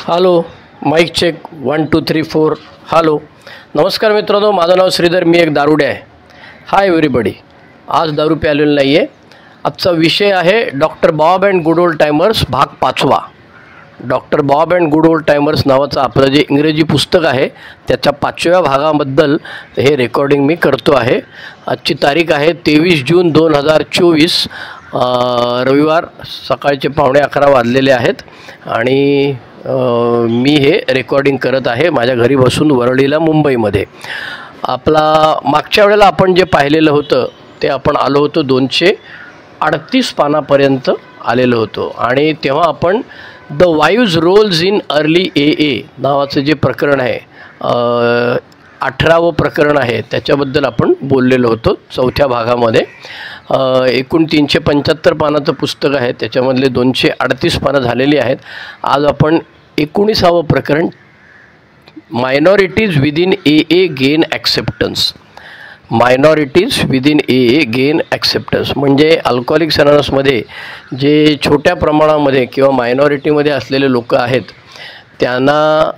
Hello, mic check 1 2 3 4. Hello, नमस्कार मित्रांनो, माझं नाव श्रीधर, मी एक दारुडे आहे. Hi everybody. आज दारू प्यालेलं नाही आहे. आजचा विषय आहे doctor Bob and good old timers भाग 5. Doctor Bob and good old timers नावाचं आपलं जे इंग्रजी पुस्तक आहे त्याच्या 5व्या भागाबद्दल हे रेकॉर्डिंग मी करतो आहे. आजची तारीख आहे 23 जून 2024, रविवार. सकाळचे 11:15 वाजलेले आहेत आणि मी हे रेकॉर्डिंग करत आहे माझ्या घरी बसून वरळीला, मुंबईमध्ये. आपला मागच्या वेळेला आपण जे पाहिलेलं होतं ते आपण आलो होतो 238 पानापर्यंत आलेलो होतो आणि तेव्हा आपण द वाईव्ज रोल्स इन अर्ली ए नावाचं जे प्रकरण आहे, 18वं प्रकरण आहे, त्याच्याबद्दल आपण बोललेलो होतो 4थ्या भागामध्ये. एकूण 375 पानाचं पुस्तक आहे, त्याच्यामधले 238 पानं झालेली आहेत. आज आपण 19वं प्रकरण, मायनॉरिटीज विदिन ए गेन ॲक्सेप्टन्स. मायनॉरिटीज विदिन ए गेन ॲक्सेप्टन्स म्हणजे अल्कोहोलिक्स अनॉनिमसमध्ये जे छोट्या प्रमाणामध्ये किंवा मायनॉरिटीमध्ये असलेले लोक आहेत त्यांना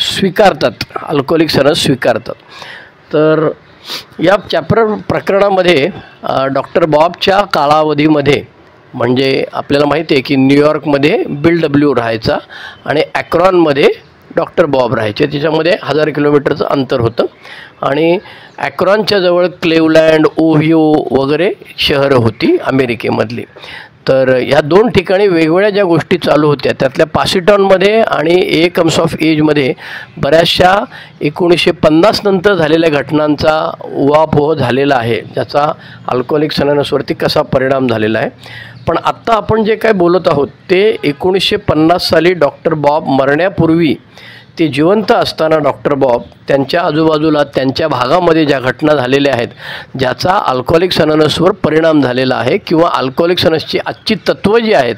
स्वीकारतात, अल्कोहोलिक्स अनॉनिमस स्वीकारतात. तर या प्रकरणामध्ये डॉक्टर बॉबच्या कालावधीमध्ये, म्हणजे आपल्याला माहिती आहे की न्यूयॉर्कमध्ये बिल डब्ल्यू राहायचा आणि ॲक्रॉनमध्ये डॉक्टर बॉब राहायचे. त्याच्यामध्ये 1000 किलोमीटरचं अंतर होतं आणि ॲक्रॉनच्या जवळ क्लेवलँड, ओहिओ वगैरे शहरं होती अमेरिकेमधली. तर ह्या 2 ठिकाणी वेगवेगळ्या ज्या गोष्टी चालू होत्या त्यातल्या पासिटॉनमध्ये आणि ए कम्स ऑफ एजमध्ये बऱ्याचशा 1950 नंतर झालेल्या घटनांचा उहापोह झालेला आहे, ज्याचा अल्कोहोलिक्स अनॉनिमसवरती कसा परिणाम झालेला आहे. पण आत्ता आपण जे काय बोलत आहोत ते 1950 साली डॉक्टर बॉब मरण्यापूर्वी, ते जिवंत असताना डॉक्टर बॉब त्यांच्या आजूबाजूला त्यांच्या भागामध्ये ज्या घटना झालेल्या आहेत ज्याचा अल्कोहोलिक्स अनॉनिमसवर परिणाम झालेला आहे, किंवा अल्कोहोलिक्स अनॉनिमसची आजची तत्त्व जी आहेत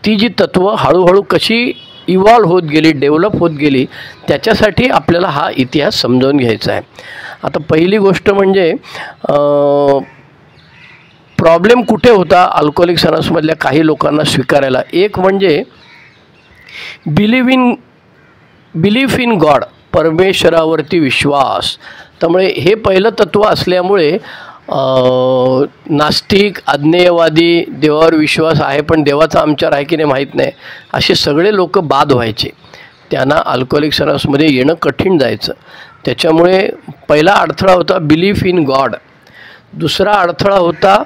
ती जी तत्त्व हळूहळू कशी इव्हॉल्व होत गेली, डेव्हलप होत गेली, त्याच्यासाठी आपल्याला हा इतिहास समजावून घ्यायचा आहे. आता पहिली गोष्ट म्हणजे प्रॉब्लेम कुठे होता अल्कोहोलिक्स अनॉनिमसमधल्या काही लोकांना स्वीकारायला. एक म्हणजे बिलीफ इन गॉड, परमेश्वरावरती विश्वास. त्यामुळे हे पहिलं तत्त्व असल्यामुळे नास्तिक, अज्ञेयवादी, देवावर विश्वास आहे पण देवाचा आमच्यावर आहे की नाही माहीत नाही, असे सगळे लोक बाद व्हायचे. त्यांना अल्कोहोलिक्स अनॉनिमसमध्ये येणं कठीण जायचं. त्याच्यामुळे पहिला अडथळा होता बिलीफ इन गॉड. दुसरा अडथळा होता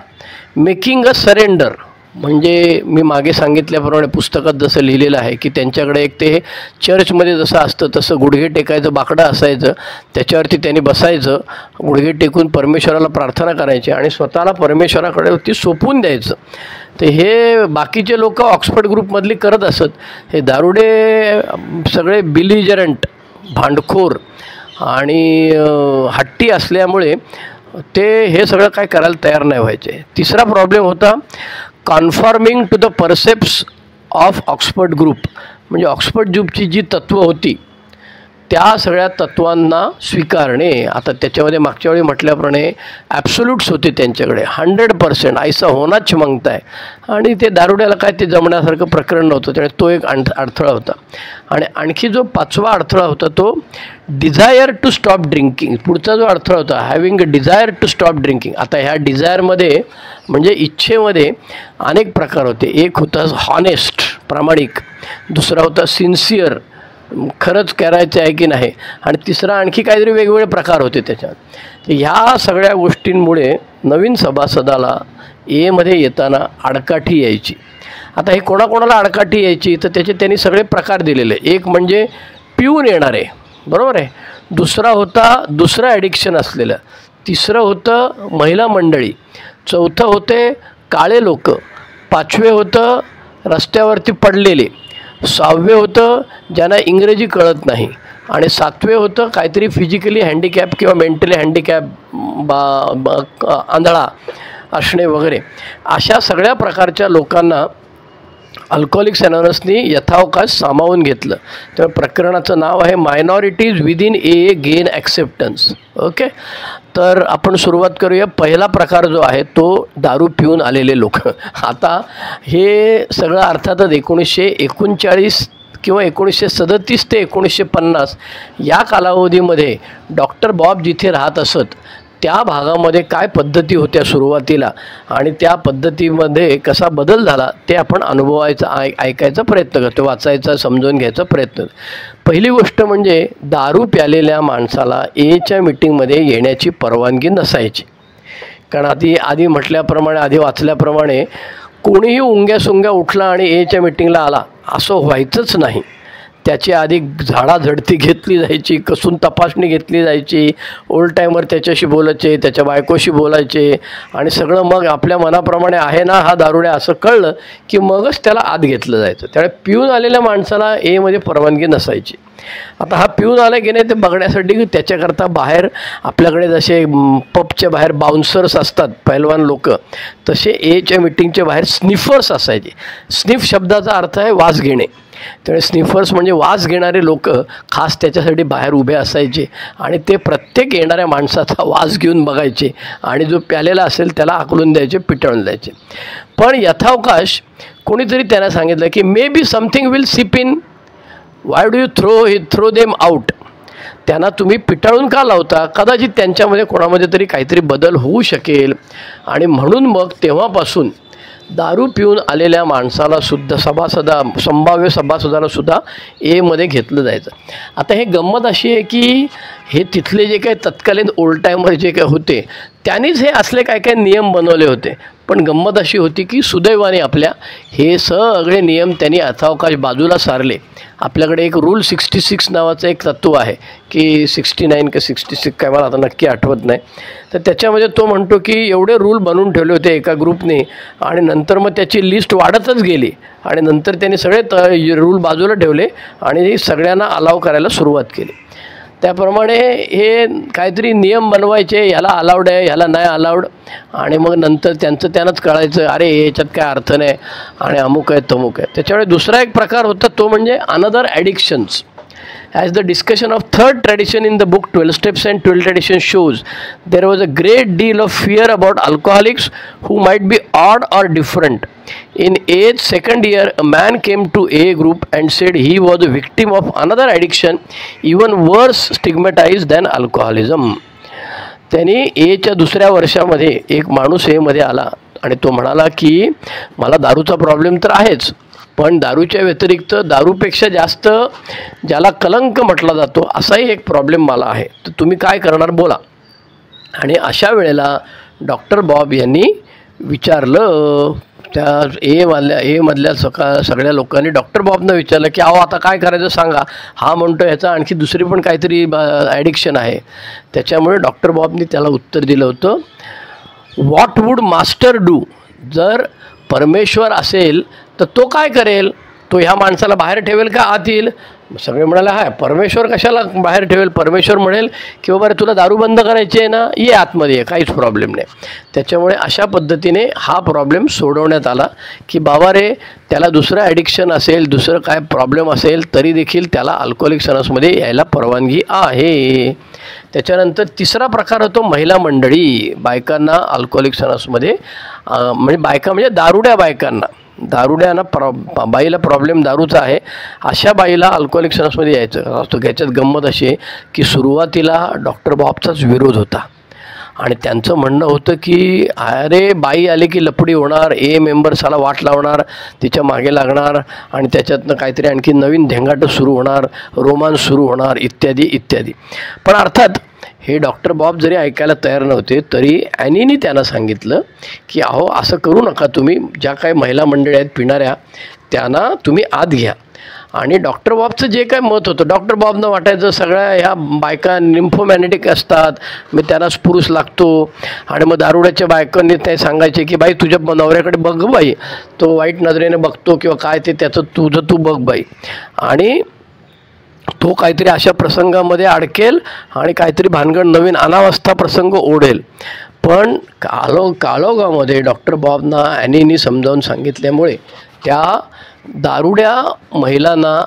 मेकिंग अ सरेंडर. म्हणजे मी मागे सांगितल्याप्रमाणे पुस्तकात जसं लिहिलेलं आहे की त्यांच्याकडे एक ते चर्चमध्ये जसं असतं तसं गुडघे टेकायचं बाकडं असायचं, त्याच्यावरती त्यांनी बसायचं, गुडघे टेकून परमेश्वराला प्रार्थना करायची आणि स्वतःला परमेश्वराकडे ती सोपवून द्यायचं. तर हे बाकीचे लोक ऑक्सफर्ड ग्रुपमधली करत असत. हे दारुडे सगळे बिलिजरंट, भांडखोर आणि हट्टी असल्यामुळे ते हे सगळं काय करायला तयार नाही व्हायचे. तिसरा प्रॉब्लेम होता confirming to the percepts of Oxford group. म्हणजे ऑक्सफर्ड ग्रुपची जी तत्त्व होती त्या सगळ्या तत्त्वांना स्वीकारणे. आता त्याच्यामध्ये मागच्या वेळी म्हटल्याप्रमाणे ॲब्सोल्यूट्स होते त्यांच्याकडे, 100%, ऐसा होनाच मागताय. आणि ते दारुड्याला काय ते जमण्यासारखं प्रकरण नव्हतं, त्यामुळे तो एक अडथळा होता. आणि आणखी जो 5वा अडथळा होता तो डिझायर टू स्टॉप ड्रिंकिंग. पुढचा जो अडथळा होता having a desire to stop drinking. आता ह्या डिझायरमध्ये म्हणजे इच्छेमध्ये अनेक प्रकार होते. एक होता हॉनेस्ट, प्रामाणिक. दुसरा होता सिन्सिअर, खरंच करायचं आहे की नाही. आणि तिसरा आणखी काहीतरी वेगवेगळे प्रकार होते त्याच्यात. ह्या सगळ्या गोष्टींमुळे नवीन सभासदाला एमध्ये येताना आडकाठी यायची. आता हे कोणाकोणाला आडकाठी यायची तर त्याचे त्यांनी सगळे प्रकार दिलेले. एक म्हणजे पिऊन येणारे, बरोबर आहे. दुसरा होता दुसरं ॲडिक्शन असलेलं. तिसरं होतं महिला मंडळी. चौथं होते काळे लोक. 5वे होतं रस्त्यावरती पडलेले. 6वे होतं ज्यांना इंग्रजी कळत नाही. आणि 7वे होतं काहीतरी फिजिकली हँडिकॅप किंवा मेंटली हँडिकॅप, आंधळा असणे वगैरे. अशा सगळ्या प्रकारच्या लोकांना अल्कोहोलिक्स अनॉनिमसनी यथावकाश सामावून घेतलं. तर प्रकरणाचं नाव आहे मायनॉरिटीज विदिन ए गेन ॲक्सेप्टन्स. ओके, तर आपण सुरुवात करूया. पहिला प्रकार जो आहे तो दारू पिऊन आलेले लोक. आता हे सगळं अर्थातच 1939 किंवा 1937 ते 1950 या कालावधीमध्ये डॉक्टर बॉब जिथे राहत असत त्या भागामध्ये काय पद्धती होत्या सुरुवातीला आणि त्या पद्धतीमध्ये कसा बदल झाला ते आपण अनुभवायचा ऐकायचा प्रयत्न करतो, वाचायचा, समजून घ्यायचा प्रयत्न. पहिली गोष्ट म्हणजे दारू प्यालेल्या माणसाला एच्या मीटिंगमध्ये येण्याची परवानगी नसायची. कारण आधी म्हटल्याप्रमाणे, आधी वाचल्याप्रमाणे कोणीही उंग्या उठला आणि एच्या मीटिंगला आला असं व्हायचंच नाही. त्याची आधी झाडाझडती घेतली जायची, कसून तपासणी घेतली जायची, ओल्ड टायमर त्याच्याशी बोलायचे, त्याच्या बायकोशी बोलायचे आणि सगळं मग आपल्या मनाप्रमाणे आहे ना हा दारुड्या असं कळलं की मगच त्याला आत घेतलं जायचं. त्यामुळे पिऊन आलेल्या माणसाला एमध्ये परवानगी नसायची. आता हा पिऊन आला की नाही ते बघण्यासाठी त्याच्याकरता बाहेर आपल्याकडे जसे पबच्या बाहेर बाउन्सर्स असतात पहिलवान लोक, तसे एच्या मीटिंगच्या बाहेर स्निफर्स असायचे. स्निफ शब्दाचा अर्थ आहे वास घेणे. त्यामुळे स्निफर्स म्हणजे वास घेणारे लोक खास त्याच्यासाठी बाहेर उभे असायचे आणि ते प्रत्येक येणाऱ्या माणसाचा वास घेऊन बघायचे आणि जो प्यालेला असेल त्याला आकलून द्यायचे, पिटाळून द्यायचे. पण यथावकाश कोणीतरी त्यांना सांगितलं की maybe something will seep in, why do you throw them out. त्यांना तुम्ही पिटाळून का लावता? कदाचित त्यांच्यामध्ये कोणामध्ये तरी काहीतरी बदल होऊ शकेल. आणि म्हणून मग तेव्हापासून दारू पिऊन आलेल्या माणसाला सुद्धा संभाव्य सभासदाला सुद्धा एमध्ये घेतलं जायचं. आता हे गंमत अशी आहे की हे तिथले जे काही तत्कालीन ओल्ड टायमर जे काही होते त्यांनीच हे असले काय काय नियम बनवले होते. पण गंमत अशी होती की सुदैवाने आपल्या हे सगळे नियम त्यांनी यथावकाश बाजूला सारले. आपल्याकडे एक रूल 66 नावाचं एक तत्त्व आहे की 69 का 66 काय मला आता नक्की आठवत नाही. तर त्याच्यामध्ये तो म्हणतो की एवढे रूल बनवून ठेवले होते एका ग्रुपने आणि नंतर मग त्याची लिस्ट वाढतच गेली आणि नंतर त्यांनी सगळे रूल बाजूला ठेवले आणि सगळ्यांना अलाव करायला सुरुवात केली. त्याप्रमाणे हे काहीतरी नियम बनवायचे, ह्याला अलाउड आहे, ह्याला नाही अलाउड, आणि मग नंतर त्यांनाच कळायचं अरे याच्यात काय अर्थ नाही आणि अमुक आहे तमुक आहे. त्याच्यामुळे दुसरा एक प्रकार होता तो म्हणजे another addictions. As the discussion of third tradition in the book 12 Steps and 12 Traditions shows, there was a great deal of fear about alcoholics who might be odd or different. In age second year, a man came to A group and said he was a victim of another addiction, even worse stigmatized than alcoholism. त्यांनी एच्या दुसऱ्या वर्षामध्ये एक माणूस एमध्ये आला आणि तो म्हणाला की मला दारूचा प्रॉब्लेम तर आहेच, पण दारूच्या व्यतिरिक्त दारूपेक्षा जास्त ज्याला कलंक म्हटला जातो असाही एक प्रॉब्लेम मला आहे, तर तुम्ही काय करणार बोला. आणि अशा वेळेला डॉक्टर बॉब यांनी विचारलं, त्या एमधल्या सगळ्या लोकांनी डॉक्टर बॉबनं विचारलं की अहो आता काय करायचं सांगा. हा म्हणतो ह्याचा आणखी दुसरी पण काहीतरी ॲडिक्शन आहे. त्याच्यामुळे डॉक्टर बॉबनी त्याला उत्तर दिलं होतं, व्हॉट वूड मास्टर डू. जर परमेश्वर असेल तर तो काय करेल? तो ह्या माणसाला बाहेर ठेवेल का आत येईल? सगळे म्हणाले हाय परमेश्वर कशाला बाहेर ठेवेल, परमेश्वर म्हणेल की बाबा रे तुला दारू बंद करायची आहे ना, ये आतमध्ये, काहीच प्रॉब्लेम नाही. त्याच्यामुळे अशा पद्धतीने हा प्रॉब्लेम सोडवण्यात आला की बाबा रे त्याला दुसरं ॲडिक्शन असेल, दुसरं काय प्रॉब्लेम असेल तरी देखील त्याला अल्कोहोलिक सनसमध्ये यायला परवानगी आहे. त्याच्यानंतर तिसरा प्रकार होतो महिला मंडळी. बायकांना अल्कोहोलिक सनसमध्ये म्हणजे बायका म्हणजे दारुड्या बायकांना, दारुड्यांना बाईला प्रॉब्लेम दारूचा आहे अशा बाईला अल्कोहोलिक सनसमध्ये यायचं असतं. याच्यात गंमत अशी आहे की सुरुवातीला डॉक्टर बॉबचाच विरोध होता आणि त्यांचं म्हणणं होतं की अरे बाई आली की लपडी होणार, मेंबर्साला वाट लावणार, तिच्या मागे लागणार आणि त्याच्यातनं काहीतरी आणखी नवीन धेंगाटं सुरू होणार, रोमांस सुरू होणार इत्यादी इत्यादी. पण अर्थात हे डॉक्टर बॉब जरी ऐकायला तयार नव्हते तरी ॲनीनी त्यांना सांगितलं की अहो असं करू नका, तुम्ही ज्या काही महिला मंडळी आहेत पिणाऱ्या त्यांना तुम्ही आत घ्या. आणि डॉक्टर बॉबचं जे काय मत होतं, डॉक्टर बॉबनं वाटायचं सगळ्या ह्या बायका निम्फोमॅनेटिक असतात, मग त्यांना पुरुष लागतो. आणि मग दारुड्याच्या बायकांनी ते सांगायचे की बाई तुझ्या नवऱ्याकडे बघ बाई, तो वाईट नजरेने बघतो किंवा काय ते त्याचं तुझं तू बघ बाई, आणि तो काहीतरी अशा प्रसंगामध्ये अडकेल आणि काहीतरी भानगड नवीन अनावस्था प्रसंग ओढेल. पण काळोगामध्ये डॉक्टर बॉबना ॲनीनी समजावून सांगितल्यामुळे त्या दारुड्या महिलांना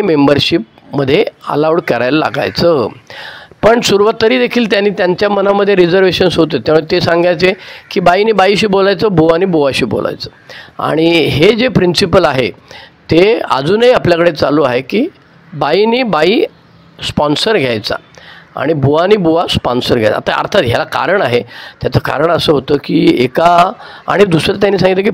मेंबरशिपमध्ये अलाउड करायला लागायचं. पण सुरुवात तरी देखील त्यांनी त्यांच्या मनामध्ये रिझर्वेशन्स होते. त्यामुळे ते सांगायचे की बाईने बाईशी बोलायचं, बुवानी बुवाशी बोलायचं. आणि हे जे प्रिन्सिपल आहे ते अजूनही आपल्याकडे चालू आहे की बाईनी बाई स्पॉन्सर घ्यायचा आणि बुवानी बुवा स्पॉन्सर घ्यायचा. आता अर्थात ह्याला कारण आहे. त्याचं कारण असं होतं की आणि दुसरं त्यांनी सांगितलं की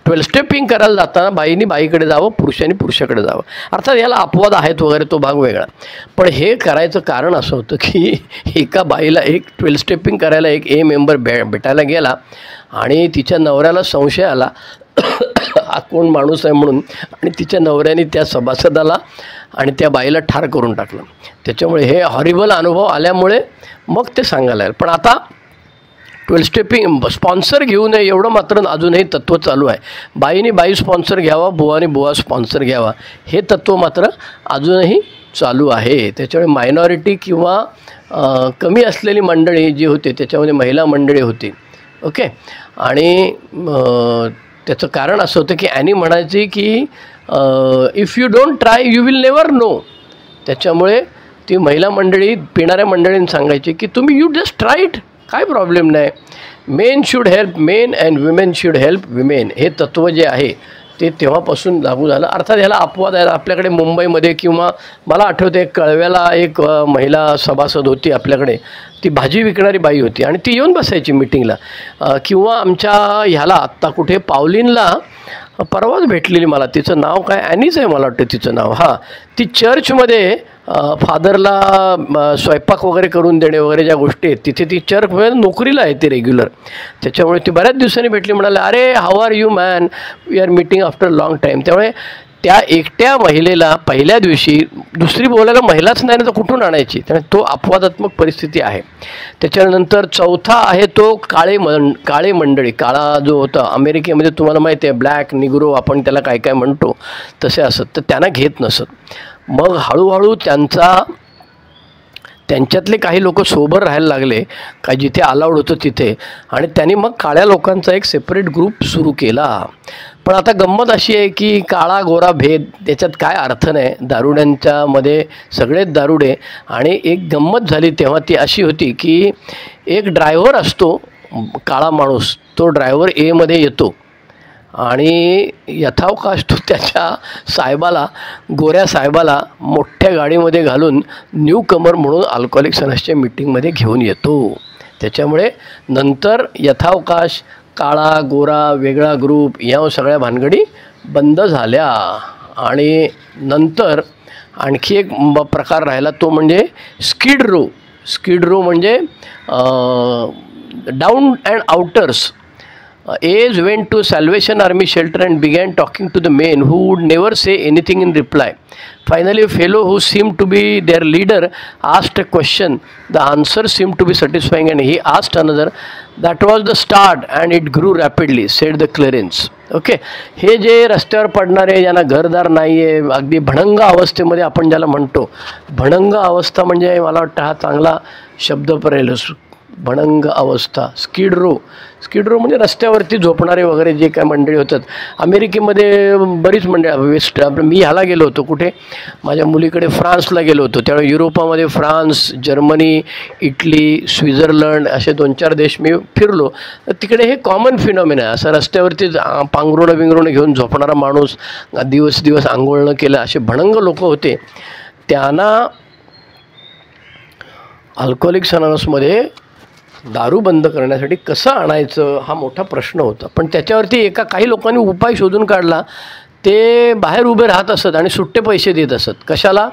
12 स्टेपिंग करायला जाताना बाईनी बाईकडे जावं, पुरुषांनी पुरुषाकडे जावं. अर्थात याला अपवाद आहेत वगैरे, तो भाग वेगळा. पण हे करायचं कारण असं होतं की एका बाईला 12 स्टेपिंग करायला एक मेंबर भेटायला गेला आणि तिच्या नवऱ्याला संशय आला हा कोण माणूस आहे म्हणून, आणि तिच्या नवऱ्याने त्या सभासदाला आणि त्या बाईला ठार करून टाकलं. त्याच्यामुळे हे हॉरिबल अनुभव आल्यामुळे मग ते सांगायला लागलं. पण आता 12 स्टेपिंग स्पॉन्सर घेऊ नये एवढं मात्र अजूनही तत्त्व चालू आहे. बाईने बाई स्पॉन्सर घ्यावा, बुवाने बुवा स्पॉन्सर घ्यावा, हे तत्त्व मात्र अजूनही चालू आहे. त्याच्यामुळे मायनॉरिटी किंवा कमी असलेली मंडळी जी होती त्याच्यामध्ये महिला मंडळी होती. ओके. आणि त्याचं कारण असं होतं की ॲनी म्हणायची की if you don't try you will never know. त्याच्यामुळे ती महिला मंडळी पिणाऱ्या मंडळींनी सांगायची की तुम्ही यू जस्ट ट्राय इट, काय प्रॉब्लेम नाही. Main should help men and women should help women, हे तत्त्व जे आहे ते तेव्हापासून लागू झालं. अर्थात ह्याला अपवाद आहे. आपल्याकडे मुंबईमध्ये किंवा मला आठवते कळव्याला एक महिला सभासद होती आपल्याकडे, ती भाजी विकणारी बाई होती आणि ती येऊन बसायची मीटिंगला. किंवा आमच्या ह्याला आत्ता कुठे पावलीनला परवाच भेटलेली मला, तिचं नाव काय ॲनीच आहे मला वाटतं तिचं नाव. हां, ती चर्चमध्ये फादरला स्वयंपाक वगैरे करून देणे वगैरे ज्या गोष्टी आहेत तिथे ती चर्चमध्ये नोकरीला आहे ती रेग्युलर. त्याच्यामुळे ती बऱ्याच दिवसांनी भेटली, म्हणाले अरे how are you man, we are meeting after long time. त्यामुळे त्या एकट्या महिलेला पहिल्या दिवशी दुसरी बोलायला महिलाच नाही तर कुठून आणायची. त्यामुळे तो अपवादात्मक परिस्थिती आहे. त्याच्यानंतर चौथा आहे तो काळे मंडळी. काळा जो होता अमेरिकेमध्ये तुम्हाला माहिती आहे, ब्लॅक निग्रो आपण त्याला काय काय म्हणतो तसे असत, तर त्यांना घेत नसत. मग हळूहळू त्यांच्यातले काही लोक सोबर राहायला लागले काय जिथे अलाउड होतं तिथे, आणि त्यांनी मग काळ्या लोकांचा एक सेपरेट ग्रुप सुरू केला. पण आता गंमत अशी आहे की काळा गोरा भेद त्याच्यात काय अर्थ नाही. दारुड्यांच्यामध्ये सगळेच दारुडे. आणि एक गंमत झाली तेव्हा ती अशी होती की एक ड्रायव्हर असतो काळा माणूस, तो ड्रायव्हर एमध्ये येतो आणि यथावकाश तो त्याच्या साहेबाला, गोऱ्या साहेबाला मोठ्या गाडीमध्ये घालून न्यू कमर म्हणून अल्कोहोलिक्स अनोनिमसच्या मीटिंगमध्ये घेऊन येतो. त्याच्यामुळे नंतर यथावकाश काळा गोरा वेगळा ग्रुप या सगळ्या भानगडी बंद झाल्या. आणि नंतर आणखी एक प्रकार राहिला तो म्हणजे स्किड रो. स्किड रो म्हणजे down and outers. A's went to Salvation Army shelter and began talking to the men who would never say anything in reply. Finally, a fellow who seemed to be their leader asked a question. The answer seemed to be satisfying and he asked another. That was the start and it grew rapidly, said the Clarence. Okay. हे जे रस्त्यावर पडणारे ज्यांना घरदार नाही आहे, अगदी भणंग अवस्थेमध्ये आपण ज्याला म्हणतो, भणंग अवस्था म्हणजे मला वाटतं हा चांगला शब्द पडेल, भणंग अवस्था. स्किड रो म्हणजे रस्त्यावरती झोपणारे वगैरे जे काय मंडळी होतात. अमेरिकेमध्ये बरीच मंडळी, मी ह्याला गेलो होतो कुठे, माझ्या मुलीकडे फ्रान्सला गेलो होतो. त्यावेळी युरोपामध्ये फ्रान्स, जर्मनी, इटली, स्वित्झर्लंड असे 2-4 देश मी फिरलो. तर तिकडे हे कॉमन फिनॉमिना आहे. असं रस्त्यावरती पांघरुणं घेऊन झोपणारा माणूस, दिवस आंघोळ न केलं, असे भणंग लोक होते. त्यांना अल्कोहोलिक्स अनोनिमसमध्ये दारू बंद करण्यासाठी कसं आणायचं हा मोठा प्रश्न होता. पण त्याच्यावरती काही लोकांनी उपाय शोधून काढला. ते बाहेर उभे राहत असत आणि सुट्टे पैसे देत असत. कशाला?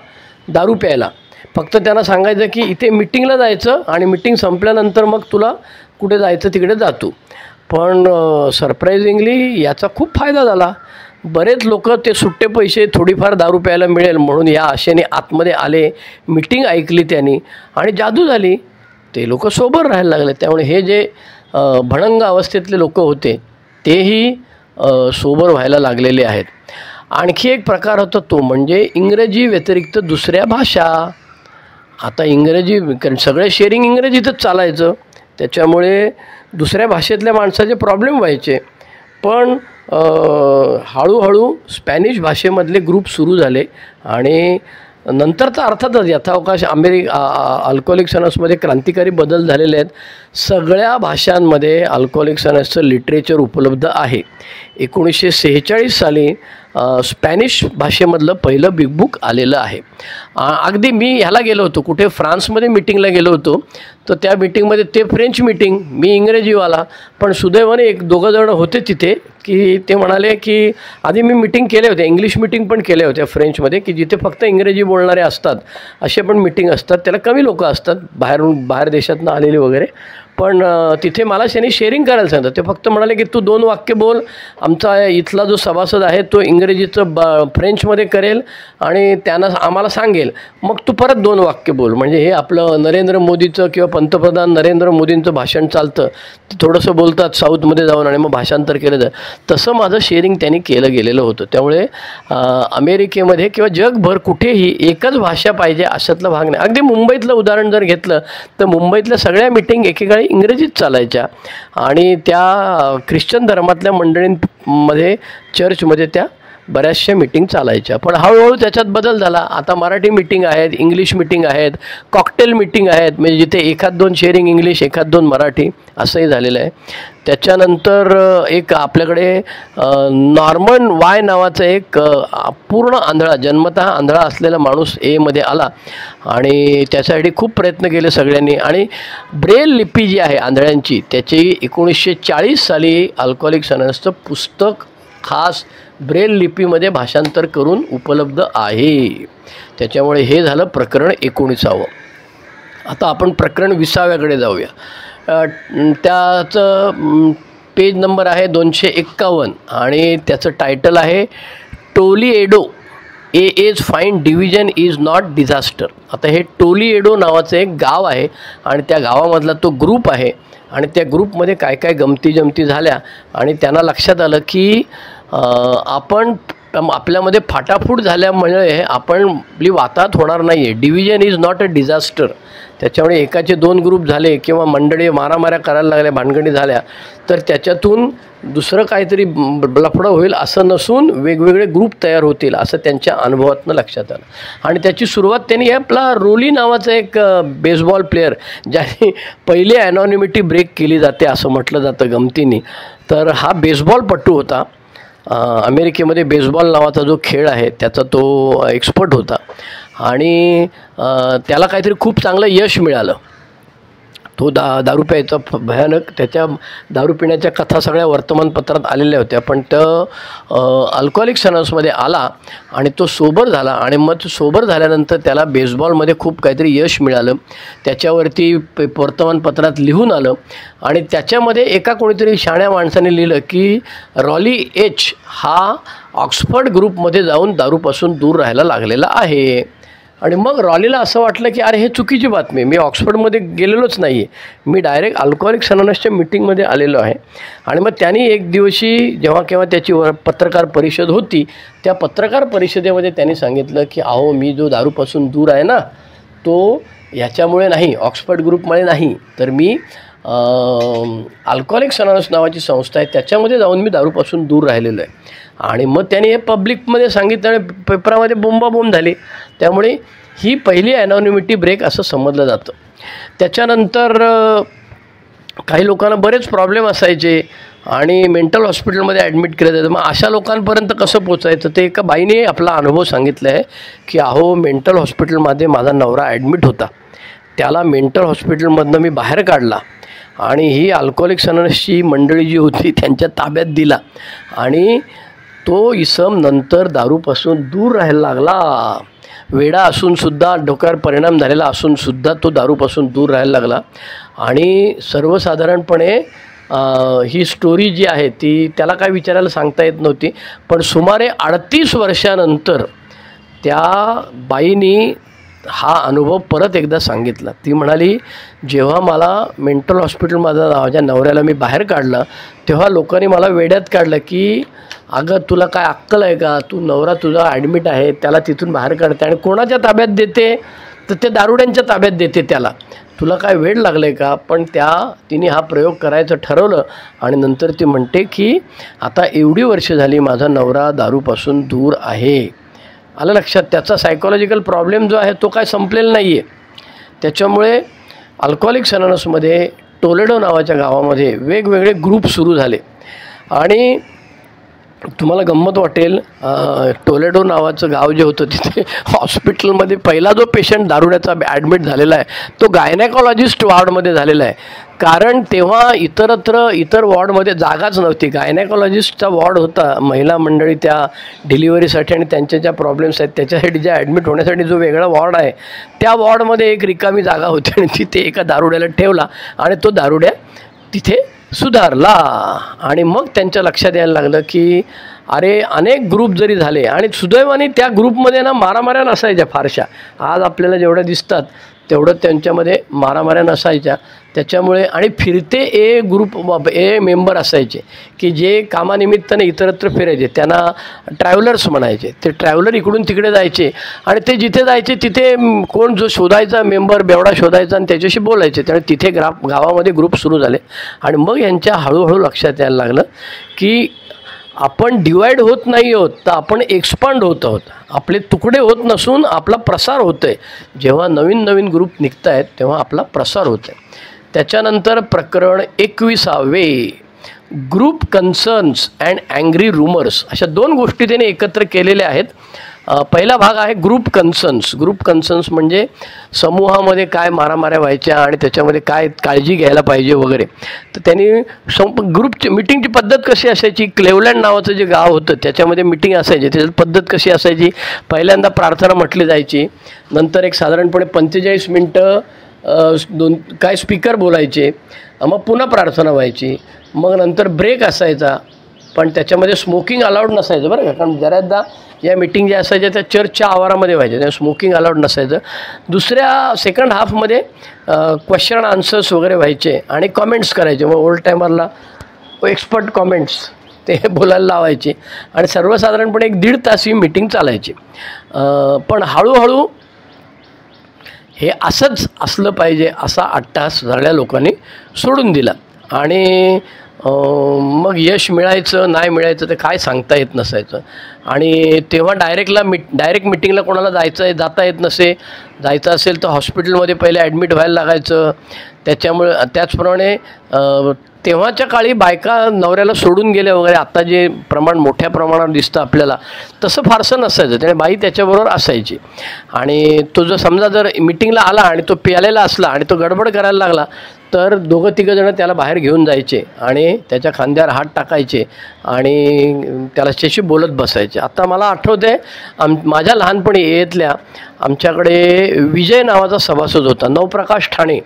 दारू प्यायला. फक्त त्यांना सांगायचं की इथे मीटिंगला जायचं आणि मीटिंग संपल्यानंतर मग तुला कुठे जायचं तिकडे जातो. पण सरप्रायझिंगली याचा खूप फायदा झाला. बरेच लोक ते सुट्टे पैसे थोडीफार दारू प्यायला मिळेल म्हणून या आशेने आतमध्ये आले, मीटिंग ऐकली त्यांनी आणि जादू झाली. ते लोक सोबर राहायला लागले. त्यामुळे हे जे भणंग अवस्थेतले लोक होते तेही सोबर व्हायला लागलेले आहेत. आणखी एक प्रकार होता तो म्हणजे इंग्रजी व्यतिरिक्त दुसऱ्या भाषा. आता इंग्रजी, कारण सगळे शेअरिंग इंग्रजीतच चालायचं, त्याच्यामुळे दुसऱ्या भाषेतल्या माणसाचे प्रॉब्लेम व्हायचे. पण हळूहळू स्पॅनिश भाषेमधले ग्रुप सुरू झाले आणि नंतर तर अर्थातच यथावकाश अल्कोहोलिक्स अनोनिमसमध्ये क्रांतिकारी बदल झालेले आहेत. सगळ्या भाषांमध्ये अल्कोहोलिक्स अनोनिमसचं लिटरेचर उपलब्ध आहे. 1946 साली स्पॅनिश भाषेमधलं पहिलं बिग बुक आलेलं आहे. अगदी मी ह्याला गेलो होतो, कुठे फ्रान्समध्ये मीटिंगला गेलो होतो, तर त्या मीटिंगमध्ये ते फ्रेंच मीटिंग, मी इंग्रजीवाला, पण सुदैवाने एक दोघं जण होते तिथे की ते म्हणाले की आधी मी मीटिंग केले होते, इंग्लिश मीटिंग पण केल्या होत्या फ्रेंचमध्ये, की जिथे फक्त इंग्रजी बोलणारे असतात असे पण मीटिंग असतात, त्याला कमी लोक असतात बाहेर देशातनं आलेले वगैरे. पण तिथे मला त्यांनी शेअरिंग करायला सांगितलं. ते फक्त म्हणाले की तू 2 वाक्य बोल, आमचा इथला जो सभासद आहे तो इंग्रजीचं फ्रेंचमध्ये करेल आणि त्यानं आम्हाला सांगेल, मग तू परत 2 वाक्य बोल. म्हणजे हे आपलं नरेंद्र मोदीचं किंवा पंतप्रधान नरेंद्र मोदींचं भाषण चालतं, ते थोडंसं बोलतात साऊथमध्ये जाऊन आणि मग भाषांतर केलं जातं, तसं माझं शेअरिंग त्यांनी केलं गेलेलं होतं. त्यामुळे अमेरिकेमध्ये किंवा जगभर कुठेही एकच भाषा पाहिजे अशातला भाग नाही. अगदी मुंबईतलं उदाहरण जर घेतलं तर मुंबईतल्या सगळ्या मीटिंग एकेकाळी इंग्रजीत चालायच्या आणि त्या ख्रिश्चन धर्मातल्या मंडळींमध्ये चर्चमध्ये त्या बऱ्याचशा मीटिंग चालायच्या. पण हळूहळू त्याच्यात बदल झाला. आता मराठी मीटिंग आहेत, इंग्लिश मीटिंग आहेत, कॉकटेल मीटिंग आहेत, म्हणजे जिथे 1-2 शेअरिंग इंग्लिश, 1-2 मराठी असंही झालेलं आहे. त्याच्यानंतर एक आपल्याकडे नॉर्मन वाय नावाचा एक पूर्ण आंधळा, जन्मतः आंधळा असलेला माणूस एमध्ये आला आणि त्याच्यासाठी खूप प्रयत्न केले सगळ्यांनी. आणि ब्रेल लिपी जी आहे आंधळ्यांची, त्याची 1940 साली अल्कोहोलिक्स अनोनिमसचं पुस्तक खास ब्रेल लिपीमध्ये भाषांतर करून उपलब्ध आहे. त्याच्यामुळे हे झालं प्रकरण 19. आता आपण प्रकरण 20व्याकडे जाऊया. त्याचं पेज नंबर आहे 251 आणि त्याचं टायटल आहे Toledo as fine division is not disaster. आता हे टोलिएडो नावाचं एक गाव आहे आणि त्या गावामधला तो ग्रुप आहे आणि त्या ग्रुपमध्ये काय काय गमती झाल्या आणि त्यांना लक्षात आलं की आपल्यामध्ये फाटाफूट झाल्यामुळे आपली वाताहत होणार नाही आहे. Division is not a disaster. त्याच्यामुळे एकाचे 2 ग्रुप झाले किंवा मंडळी मारामाऱ्या करायला लागल्या, भानगडी झाल्या, तर त्याच्यातून दुसरं काहीतरी लफडं होईल असं नसून वेगवेगळे ग्रुप तयार होतील असं त्यांच्या अनुभवातनं लक्षात आलं. आणि त्याची सुरुवात त्यांनी आपला रोली नावाचा एक बेसबॉल प्लेयर, ज्याने पहिली ॲनॉनिमिटी ब्रेक केली जाते असं म्हटलं जातं गमतीने, तर हा बेसबॉलपटू होता. अमेरिकेमध्ये बेसबॉल नावाचा जो खेळ आहे त्याचा तो एक्सपर्ट होता आणि त्याला काहीतरी खूप चांगलं यश मिळालं. तो दारू प्यायचा भयानक, त्याच्या दारू पिण्याच्या कथा सगळ्या वर्तमानपत्रात आलेल्या होत्या. पण तो अल्कोहोलिक्स अनोनिमसमध्ये आला आणि तो सोबर झाला आणि मग तो सोबर झाल्यानंतर त्याला बेसबॉलमध्ये खूप काहीतरी यश मिळालं. त्याच्यावरती वर्तमानपत्रात लिहून आलं आणि त्याच्यामध्ये एका कोणीतरी शाण्या माणसाने लिहिलं की रॉली एच हा ऑक्सफर्ड ग्रुपमध्ये जाऊन दारूपासून दूर राहायला लागलेला आहे. आणि मग रॉलीला असं वाटलं की अरे हे चुकीची बातमी, मी ऑक्सफर्डमध्ये गेलेलोच नाही आहे, मी डायरेक्ट अल्कोहोलिक्स अनोनिमसच्या मीटिंगमध्ये आलेलो आहे. आणि मग त्यांनी एक दिवशी जेव्हा केव्हा त्याची पत्रकार परिषद होती, त्या पत्रकार परिषदेमध्ये त्यांनी सांगितलं की अहो मी जो दारूपासून दूर आहे ना, तो याच्यामुळे नाही, ऑक्सफर्ड ग्रुपमुळे नाही, तर मी अल्कोहोलिक्स अनोनिमस नावाची संस्था आहे त्याच्यामध्ये जाऊन मी दारूपासून दूर राहिलेलो आहे. आणि मग त्यांनी हे पब्लिकमध्ये सांगितलं आणि पेपरामध्ये बोंबाबोंब झाली. त्यामुळे ही पहिली ॲनॉनिमिटी ब्रेक असं समजलं जातं. त्याच्यानंतर काही लोकांना बरेच प्रॉब्लेम असायचे आणि मेंटल हॉस्पिटलमध्ये ॲडमिट केलं जातं. मग अशा लोकांपर्यंत कसं पोचायचं ते एका बाईने आपला अनुभव सांगितला आहे की अहो मेंटल हॉस्पिटलमध्ये माझा नवरा ॲडमिट होता, त्याला मेंटल हॉस्पिटलमधनं मी बाहेर काढला आणि ही अल्कोहोलिक्स अनोनिमसची मंडळी जी होती त्यांच्या ताब्यात दिला आणि तो इसम नंतर दारूपासून दूर राहायला लागला. वेडा असूनसुद्धा, डोक्यावर परिणाम झालेला असूनसुद्धा तो दारूपासून दूर राहायला लागला. आणि सर्वसाधारणपणे ही स्टोरी जी आहे ती त्याला काय विचारायला सांगता येत नव्हती, पण सुमारे 38 वर्षानंतर त्या बाईनी हा अनुभव परत एकदा सांगितला. ती म्हणाली, जेव्हा मला मेंटल हॉस्पिटल माझ्या नवऱ्याला मी बाहेर काढलं तेव्हा लोकांनी मला वेड्यात काढलं की अगं तुला काय अक्कल आहे का, तू नवरा तुझा ॲडमिट आहे त्याला तिथून बाहेर काढते आणि कोणाच्या ताब्यात देते, तर ते दारुड्यांच्या ताब्यात देते त्याला, तुला काय वेड लागलं आहे का. पण तिने हा प्रयोग करायचं ठरवलं आणि नंतर ती म्हणते की आता एवढी वर्ष झाली माझा नवरा दारूपासून दूर आहे. आलं लक्षात. त्याचा सायकोलॉजिकल प्रॉब्लेम जो आहे तो काय संपलेला नाही आहे. त्याच्यामुळे अल्कोहोलिक्स तुम्हाला गंमत वाटेल, टोलेडो नावाचं गाव जे होतं तिथे हॉस्पिटलमध्ये पहिला जो पेशंट दारुड्याचा ॲडमिट झालेला आहे तो गायनेकॉलॉजिस्ट वॉर्डमध्ये झालेला आहे. कारण तेव्हा इतर वॉर्डमध्ये जागाच नव्हती. गायनेकॉलॉजिस्टचा वॉर्ड होता, महिला मंडळी त्या डिलिव्हरीसाठी आणि त्यांच्या ज्या प्रॉब्लेम्स आहेत त्याच्यासाठी ज्या ॲडमिट होण्यासाठी जो वेगळा वॉर्ड आहे त्या वॉर्डमध्ये एक रिकामी जागा होती आणि तिथे एका दारुड्याला ठेवला आणि तो दारुड्या तिथे सुधारला. आणि मग त्यांच्या लक्षात यायला लागलं की अरे अनेक ग्रुप जरी झाले आणि सुदैवाने त्या ग्रुपमध्ये ना मारामाऱ्या नसायच्या फारशा. आज आपल्याला जेवढ्या दिसतात तेवढं त्यांच्यामध्ये मारामाऱ्या नसायच्या. त्याच्यामुळे आणि फिरते मेंबर असायचे की जे कामानिमित्ताने इतरत्र फिरायचे, त्यांना ट्रॅव्हलर्स म्हणायचे. ते ट्रॅव्हलर इकडून तिकडे जायचे आणि ते जिथे जायचे तिथे कोण जो शोधायचा मेंबर बेवडा शोधायचा आणि त्याच्याशी बोलायचे. त्यामुळे तिथे गावामध्ये ग्रुप सुरू झाले आणि मग यांच्या हळूहळू लक्षात यायला लागलं की आपण डिवाईड होत नाही आहोत तर आपण एक्सपांड होत आहोत. आपले तुकडे होत नसून आपला प्रसार होतो आहे. जेव्हा नवीन नवीन ग्रुप निघत आहेत तेव्हा आपला प्रसार होतो आहे. त्याच्यानंतर प्रकरण 21 group concerns and angry rumours, अशा 2 गोष्टी त्याने एकत्र केलेल्या आहेत. पहिला भाग आहे ग्रुप कन्सर्न्स. ग्रुप कन्सर्न्स म्हणजे समूहामध्ये काय मारामाऱ्या व्हायच्या आणि त्याच्यामध्ये काय काळजी घ्यायला पाहिजे वगैरे. तर त्यांनी ग्रुपची मीटिंगची पद्धत कशी असायची, क्लेवलँड नावाचं जे गाव होतं त्याच्यामध्ये मीटिंग असायची. त्याची पद्धत कशी असायची, पहिल्यांदा प्रार्थना म्हटली जायची, नंतर एक साधारणपणे 45 मिनटं काय स्पीकर बोलायचे, मग पुन्हा प्रार्थना व्हायची, मग नंतर ब्रेक असायचा. पण त्याच्यामध्ये स्मोकिंग अलाउड नसायचं बरं का, कारण बऱ्याचदा या मीटिंग ज्या असायच्या त्या चर्चच्या आवारामध्ये व्हायच्या, त्या स्मोकिंग अलाउड नसायचं. सेकंड हाफमध्ये क्वेश्चन आन्सर्स वगैरे व्हायचे आणि कॉमेंट्स करायचे. मग ओल्ड टायमरला एक्सपर्ट कॉमेंट्स ते बोलायला लावायचे आणि सर्वसाधारणपणे 1-1.5 तास ही मीटिंग चालायची. पण हळूहळू हे असंच असलं पाहिजे असा अट्टहास सगळ्या लोकांनी सोडून दिला आणि मग यश मिळायचं नाही मिळायचं ते काय सांगता येत नसायचं. आणि तेव्हा डायरेक्ट मिटिंगला कोणाला जाता येत नसे. जायचं असेल तर हॉस्पिटलमध्ये पहिले ॲडमिट व्हायला लागायचं. त्याचप्रमाणे तेव्हाच्या काळी बायका नवऱ्याला सोडून गेल्या वगैरे, आता जे प्रमाण मोठ्या प्रमाणावर दिसतं आपल्याला तसं फारसं नसायचं. त्याने बाई त्याच्याबरोबर असायची आणि तो जर समजा जर मिटिंगला आला आणि तो प्यालेला असला आणि तो गडबड करायला लागला तर 2-3 त्याला बाहेर घेऊन जायचे आणि त्याच्या खांद्यावर हात टाकायचे आणि त्याला त्याच्याशी बोलत बसायचे. आता मला आठवते माझ्या लहानपणी येतल्या आमच्याकडे विजय नावाचा सभासद होता, नवप्रकाश ठाणे,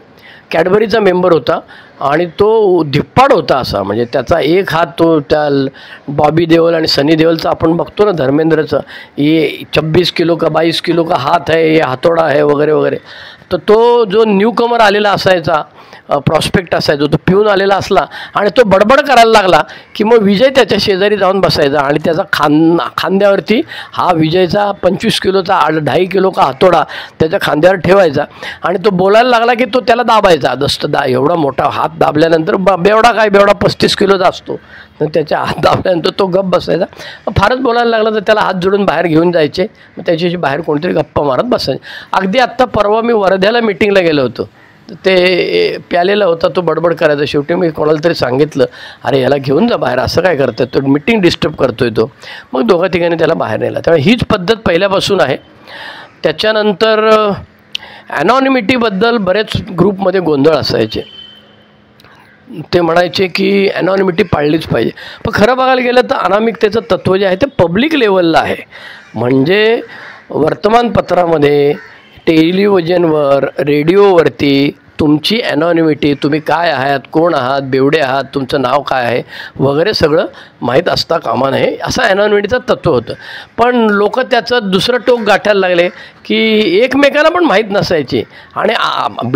कॅडबरीचा मेंबर होता आणि तो धिप्पाड होता असा. म्हणजे त्याचा एक हात तो त्या बॉबी देओल आणि सनी देओलचा आपण बघतो ना धर्मेंद्रचं, ये 26 किलो का 22 किलो का हात है, ये हातोडा है वगैरे वगैरे. तर तो जो न्यूकमर आलेला असायचा, प्रॉस्पेक्ट असायचा, तो पिऊन आलेला असला आणि तो बडबड करायला लागला की मग विजय त्याच्या शेजारी जाऊन बसायचा आणि त्याचा खांद्यावरती हा विजयचा 25 किलोचा 2.5 किलो का हातोडा त्याच्या खांद्यावर ठेवायचा आणि तो बोलायला लागला की तो त्याला दाबायचा. एवढा मोठा हात दाबल्यानंतर बेवडा 35 किलोचा असतो, तर त्याच्या हात दाबल्यानंतर तो गप्प बसायचा. फारच बोलायला लागला तर त्याला हात जोडून बाहेर घेऊन जायचे, मग त्याच्याशी बाहेर कोणतरी गप्पा मारत बसायचे. अगदी आत्ता परवा मी वर्ध्याला मिटिंगला गेलो होतो, ते प्यालेला होता, तो बडबड करायचा. शेवटी मी कोणाला तरी सांगितलं, अरे याला घेऊन जा बाहेर, असं काय करतोय, तो मीटिंग डिस्टर्ब करतोय तो. मग 2-3 त्याला बाहेर नेला. त्यामुळे हीच पद्धत पहिल्यापासून आहे. त्याच्यानंतर ॲनॉनिमिटीबद्दल बरेच ग्रुपमध्ये गोंधळ असायचे. ते म्हणायचे की ॲनॉनिमिटी पाळलीच पाहिजे. पण खरं बघायला गेलं तर अनामिकतेचं तत्त्व जे आहे ते पब्लिक लेवलला आहे. म्हणजे वर्तमानपत्रामध्ये, टेलिव्हिजनवर, रेडिओवरती तुमची ॲनॉनिमिटी, तुम्ही काय आहात, कोण आहात, बेवडे आहात, तुमचं नाव काय आहे वगैरे सगळं माहीत असता कामा नये, असं ॲनॉनिमिटीचं तत्त्व होतं. पण लोक त्याचं दुसरं टोक गाठायला लागले की एकमेकांना पण माहीत नसायचे. आणि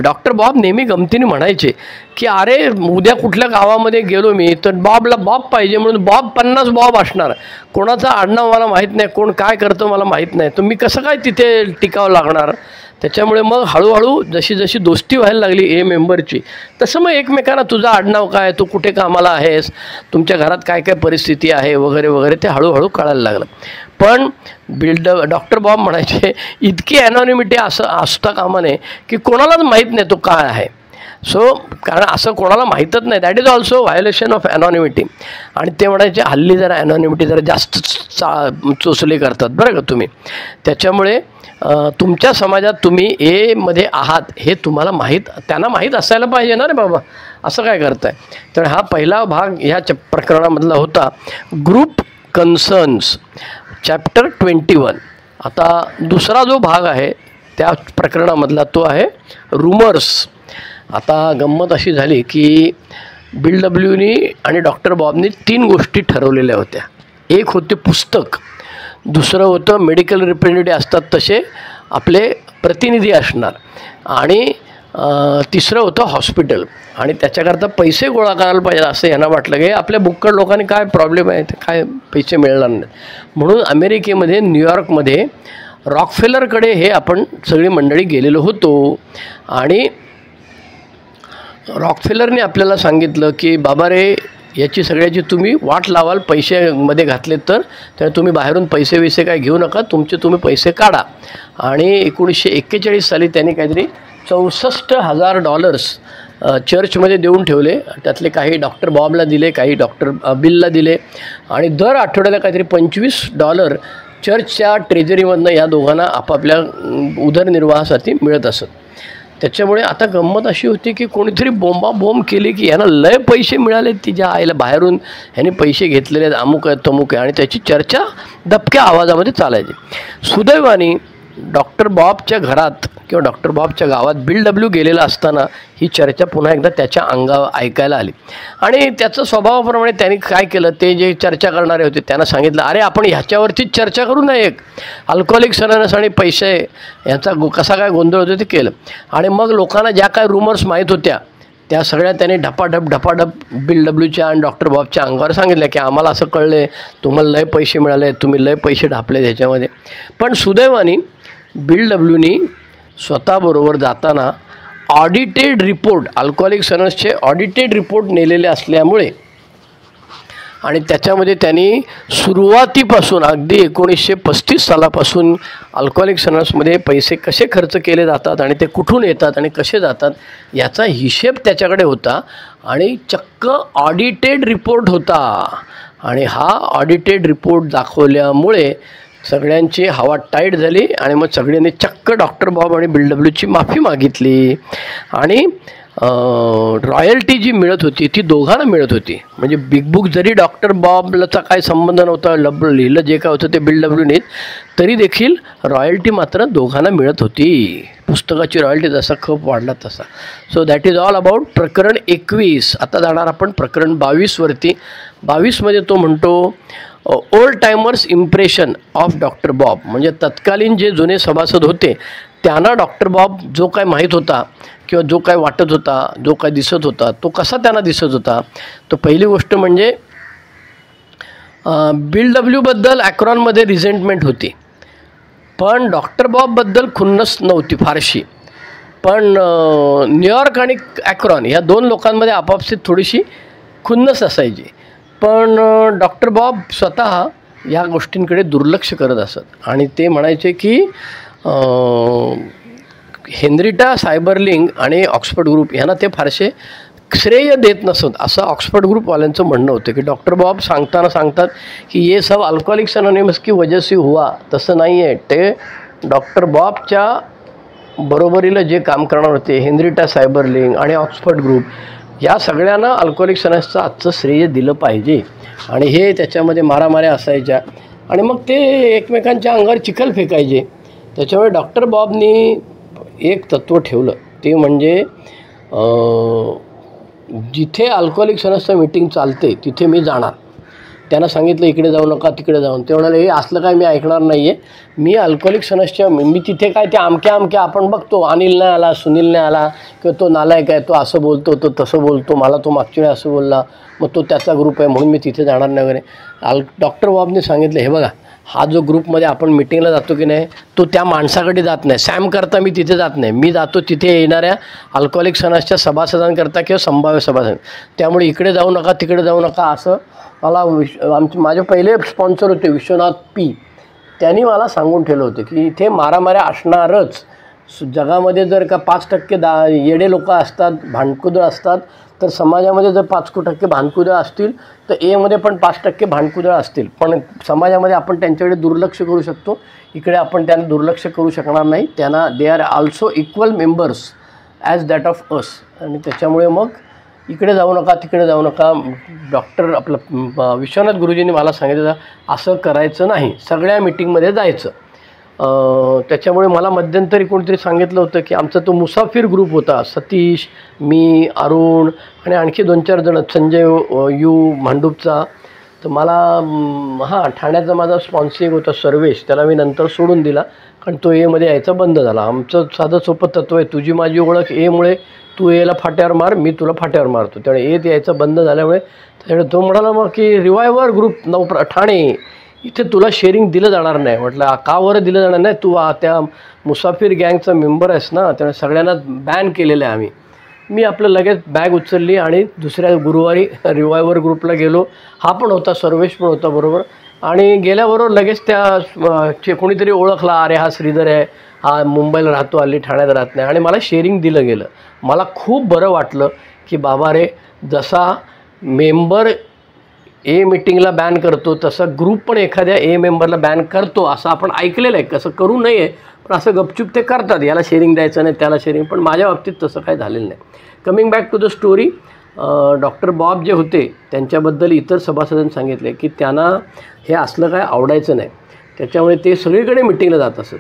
डॉक्टर बॉब नेहमी गमतीने म्हणायचे की अरे उद्या कुठल्या गावामध्ये गेलो मी तर बॉबला बॉब पाहिजे म्हणून 50 बॉब असणार, कोणाचं आडनाव मला माहीत नाही, कोण काय करतं मला माहीत नाही, तर मी कसं काय तिथे टिकावं लागणार. त्याच्यामुळे मग हळूहळू जशी दोस्ती व्हायला लागली ए मेंबरची, तसं मग एकमेकांना तुझं आडनाव काय, तू कुठे कामाला आहेस, तुमच्या घरात काय काय परिस्थिती आहे वगैरे वगैरे ते हळूहळू कळायला लागलं. पण डॉक्टर बॉब म्हणायचे इतकी ॲनॉनिमिटी असता कामा नये की कोणालाच माहीत नाही तो काय आहे. सो कारण असं कोणाला माहीतच नाही. That is also violation of anonymity. आणि ते म्हणायचे हल्ली जरा ॲनॉनिमिटी जरा जास्त चोचले करतात बरं का तुम्ही. त्याच्यामुळे तुमच्या समाजात तुम्ही एमध्ये आहात हे तुम्हाला त्यांना माहीत असायला पाहिजे ना रे बाबा, असं काय करताय. तर हा पहिला भाग ह्या प्रकरणामधला होता, ग्रुप कन्सर्न्स, चॅप्टर 21. आता दुसरा जो भाग आहे त्या प्रकरणामधला तो आहे रुमर्स. आता गंमत अशी झाली की बिल डब्ल्यूनी आणि डॉक्टर बॉबनी 3 गोष्टी ठरवलेल्या होत्या. एक होते पुस्तक, दुसरं होतं मेडिकल रिप्रेझेंटेटिव्ह असतात तसे आपले प्रतिनिधी असणार, आणि तिसरं होतं हॉस्पिटल. आणि त्याच्याकरता पैसे गोळा करायला पाहिजे असं यांना वाटलं की आपल्या बुक्कड लोकांनी काय प्रॉब्लेम आहे, काय पैसे मिळणार नाहीत. म्हणून अमेरिकेमध्ये न्यूयॉर्कमध्ये रॉकफेलरकडे हे आपण सगळी मंडळी गेलेलो होतो. आणि रॉकफेलरने आपल्याला सांगितलं की बाबा रे, याची सगळ्याची तुम्ही वाट लावाल पैशामध्ये घातले तर तुम्ही बाहेरून पैसे काय घेऊ नका, तुम्ही पैसे काढा. आणि 1941 साली त्यांनी काहीतरी $64,000 चर्चमध्ये देऊन ठेवले. त्यातले काही डॉक्टर बॉबला दिले, काही डॉक्टर बिलला दिले, आणि दर आठवड्याला काहीतरी $25 चर्चच्या ट्रेजरीमधनं या दोघांना आपापल्या उदरनिर्वाहासाठी मिळत असत. त्याच्यामुळे आता गंमत अशी होती की कोणीतरी बोंबाबोंब केली की यांना लय पैसे मिळाले, तिच्या आईला बाहेरून ह्यांनी पैसे घेतलेले आहेत, अमुक आहे तमुक आहे, आणि त्याची चर्चा दबक्या आवाजामध्ये चालायची. सुदैवाने डॉक्टर बॉबच्या घरात किंवा डॉक्टर बॉबच्या गावात बिल डब्ल्यू गेलेला असताना ही चर्चा पुन्हा एकदा त्याच्या अंगावर ऐकायला आली. आणि त्याचं स्वभावाप्रमाणे त्यांनी काय केलं, ते जे चर्चा करणारे होते त्यांना सांगितलं, अरे आपण ह्याच्यावरतीच चर्चा करू नये, अल्कोहोलिक सनस आणि पैसे यांचा कसा काय गोंधळ होतो ते केलं. आणि मग लोकांना ज्या काय रूमर्स माहीत होत्या त्या सगळ्या त्यांनी ढपाढप बिल डब्ल्यूच्या आणि डॉक्टर बॉबच्या अंगावर सांगितलं की आम्हाला असं कळलं, तुम्हाला लय पैसे मिळाले, तुम्ही लय पैसे ढापले त्याच्यामध्ये. पण सुदैवाने बिल डब्ल्यूनी स्वतःबरोबर जाताना ऑडिटेड रिपोर्ट, अल्कोहोलिक सनसचे ऑडिटेड रिपोर्ट नेलेले असल्यामुळे, आणि त्याच्यामध्ये त्यांनी सुरुवातीपासून अगदी 1935 सालापासून अल्कोहोलिक सनसमध्ये पैसे कसे खर्च केले जातात आणि ते कुठून येतात आणि कसे जातात याचा हिशेब त्याच्याकडे होता. आणि चक्क ऑडिटेड रिपोर्ट होता. आणि हा ऑडिटेड रिपोर्ट दाखवल्यामुळे सगळ्यांची हवा टाईट झाली. आणि मग सगळ्यांनी चक्क डॉक्टर बॉब आणि बिल डब्ल्यूची माफी मागितली. आणि रॉयल्टी जी मिळत होती ती दोघांना मिळत होती. म्हणजे बिग बुक जरी डॉक्टर बॉबचा काय संबंध नव्हता, लिहिलं जे काय होतं ते बिल डब्ल्यूने, तरी देखील रॉयल्टी मात्र दोघांना मिळत होती. पुस्तकाची रॉयल्टी जसा खप वाढला तसा. So that is all about प्रकरण 21. आता जाणार आपण प्रकरण 22वरती. 22मध्ये तो म्हणतो old timers impression of doctor Bob. म्हणजे तत्कालीन जे जुने सभासद होते त्यांना डॉक्टर बॉब जो काय माहीत होता किंवा जो काय वाटत होता, जो काय दिसत होता, तो कसा त्यांना दिसत होता. तो पहिली गोष्ट म्हणजे बिल डब्ल्यूबद्दल ॲक्रॉनमध्ये रिझेंटमेंट होती, पण डॉक्टर बॉबबद्दल खुन्नस नव्हती फारशी. पण न्यूयॉर्क आणि ॲक्रॉन या 2 लोकांमध्ये आपापसात थोडीशी खुन्नस असायची. पण डॉक्टर बॉब स्वतः या गोष्टींकडे दुर्लक्ष करत असत आणि ते म्हणायचे की हेनरिटा सायबरलिंग आणि ऑक्सफर्ड ग्रुप यांना ते फारसे श्रेय देत नसत, असं ऑक्सफर्ड ग्रुपवाल्यांचं म्हणणं होतं. की डॉक्टर बॉब सांगतात की ये सब अल्कोहोलिक्स अनोनिमस की वजह से हुआ. तसं नाही आहे. ते डॉक्टर बॉबच्या बरोबरीला जे काम करणार होते हेनरिटा सायबरलिंग आणि ऑक्सफर्ड ग्रुप या सगळ्यांना अल्कोहोलिक्स अनोनिमसचं आजचं श्रेय दिलं पाहिजे. आणि हे त्याच्यामध्ये मारामाऱ्या असायच्या आणि मग ते एकमेकांच्या अंगावर चिखल फेकायचे. त्याच्यामुळे डॉक्टर बॉबनी एक तत्त्व ठेवलं, ते म्हणजे जिथे अल्कोहोलिक्स अनोनिमसचं मीटिंग चालते तिथे मी जाणार. त्यांना सांगितलं इकडे जाऊ नका तिकडे जाऊन, ते म्हणाले हे असलं काय मी ऐकणार नाही आहे. मी अल्कोहोलिक्स अनोनिमसच्या मी तिथे काय ते अमक्या आपण बघतो, अनिल नाही आला, सुनील नाही आला, किंवा तो नालायक आहे, तो असं बोलतो, तो तसं बोलतो, मला तो मागच्या वेळी असं बोलला, मग तो त्याचा ग्रुप आहे म्हणून मी तिथे जाणार नाही वगैरे. डॉक्टर बॉबने सांगितलं हे बघा, हा जो ग्रुपमध्ये आपण मिटिंगला जातो की नाही तो त्या माणसाकडे जात नाही, सॅम करता मी तिथे जात नाही, मी जातो तिथे येणाऱ्या अल्कोहोलिक्स अनोनिमसच्या सभासदांकरता किंवा संभाव्य सभासद. त्यामुळे इकडे जाऊ नका तिकडे जाऊ नका असं मला माझे पहिले स्पॉन्सर होते विश्वनाथ पी, त्यांनी मला सांगून ठेवलं होतं की इथे मारामाऱ्या असणारच. जगामध्ये जर का 5% येडे लोक असतात, भांडकुदळ असतात, तर समाजामध्ये जर 5% भांडकुदळ असतील तर एमध्ये पण 5% भांडकुदळ असतील. पण समाजामध्ये आपण त्यांच्याकडे दुर्लक्ष करू शकतो, इकडे आपण त्यांना दुर्लक्ष करू शकणार नाही. त्यांना they are also equal members as that of us. आणि त्याच्यामुळे मग इकडे जाऊ नका, तिकडे जाऊ नका. डॉक्टर आपलं विश्वनाथ गुरुजींनी मला सांगितलं असं करायचं नाही, सगळ्या मीटिंगमध्ये जायचं. त्याच्यामुळे मला मध्यंतरी कोणीतरी सांगितलं होतं की आमचा तो मुसाफिर ग्रुप होता, सतीश, मी, अरुण आणि आणखी 2-4 जण, संजय भांडूपचा. तर मला ठाण्याचा माझा स्पॉन्सिंग होता सर्वेश, त्याला मी नंतर सोडून दिला कारण तो एमध्ये यायचा बंद झाला. आमचं साधं सोपं तत्व आहे, तुझी माझी ओळख एमुळे तू एला फाट्यावर मार, मी तुला फाट्यावर मारतो. त्यामुळे एत यायचं बंद झाल्यामुळे त्याच्यामुळे तो म्हणाला मग की रिवायवर ग्रुप ठाणे इथे तुला शेअरिंग दिलं जाणार नाही. म्हटलं का बरं दिलं जाणार नाही, तू त्या मुसाफिर गँगचा मेंबर आहेस ना, त्यामुळे सगळ्यांना बॅन केलेलं आहे आम्ही. मी आपलं लगेच बॅग उचलली आणि दुसऱ्या गुरुवारी रिवायवर ग्रुपला गेलो. हा पण होता, सर्वेश पण होता बरोबर. आणि गेल्याबरोबर लगेच त्या कोणीतरी ओळखला, अरे हा श्रीधर आहे, हा मुंबईला राहतो, हल्ली ठाण्यात राहत नाही. आणि मला शेअरिंग दिलं गेलं. मला खूप बरं वाटलं की बाबा रे, जसा मेंबर ए मीटिंगला बॅन करतो तसा ग्रुप पण एखाद्या ए मेंबरला बॅन करतो, असं आपण ऐकलेलं आहे. कसं करू नये, पण असं गपचूप ते करतात, याला शेअरिंग द्यायचं नाही, त्याला शेअरिंग. पण माझ्या बाबतीत तसं काही झालेलं नाही. Coming back to the story, doctor Bob जे होते त्यांच्याबद्दल इतर सभासदांनी सांगितले की त्यांना हे असलं काय आवडायचं नाही. त्याच्यामुळे ते सगळीकडे मिटिंगला जात असत.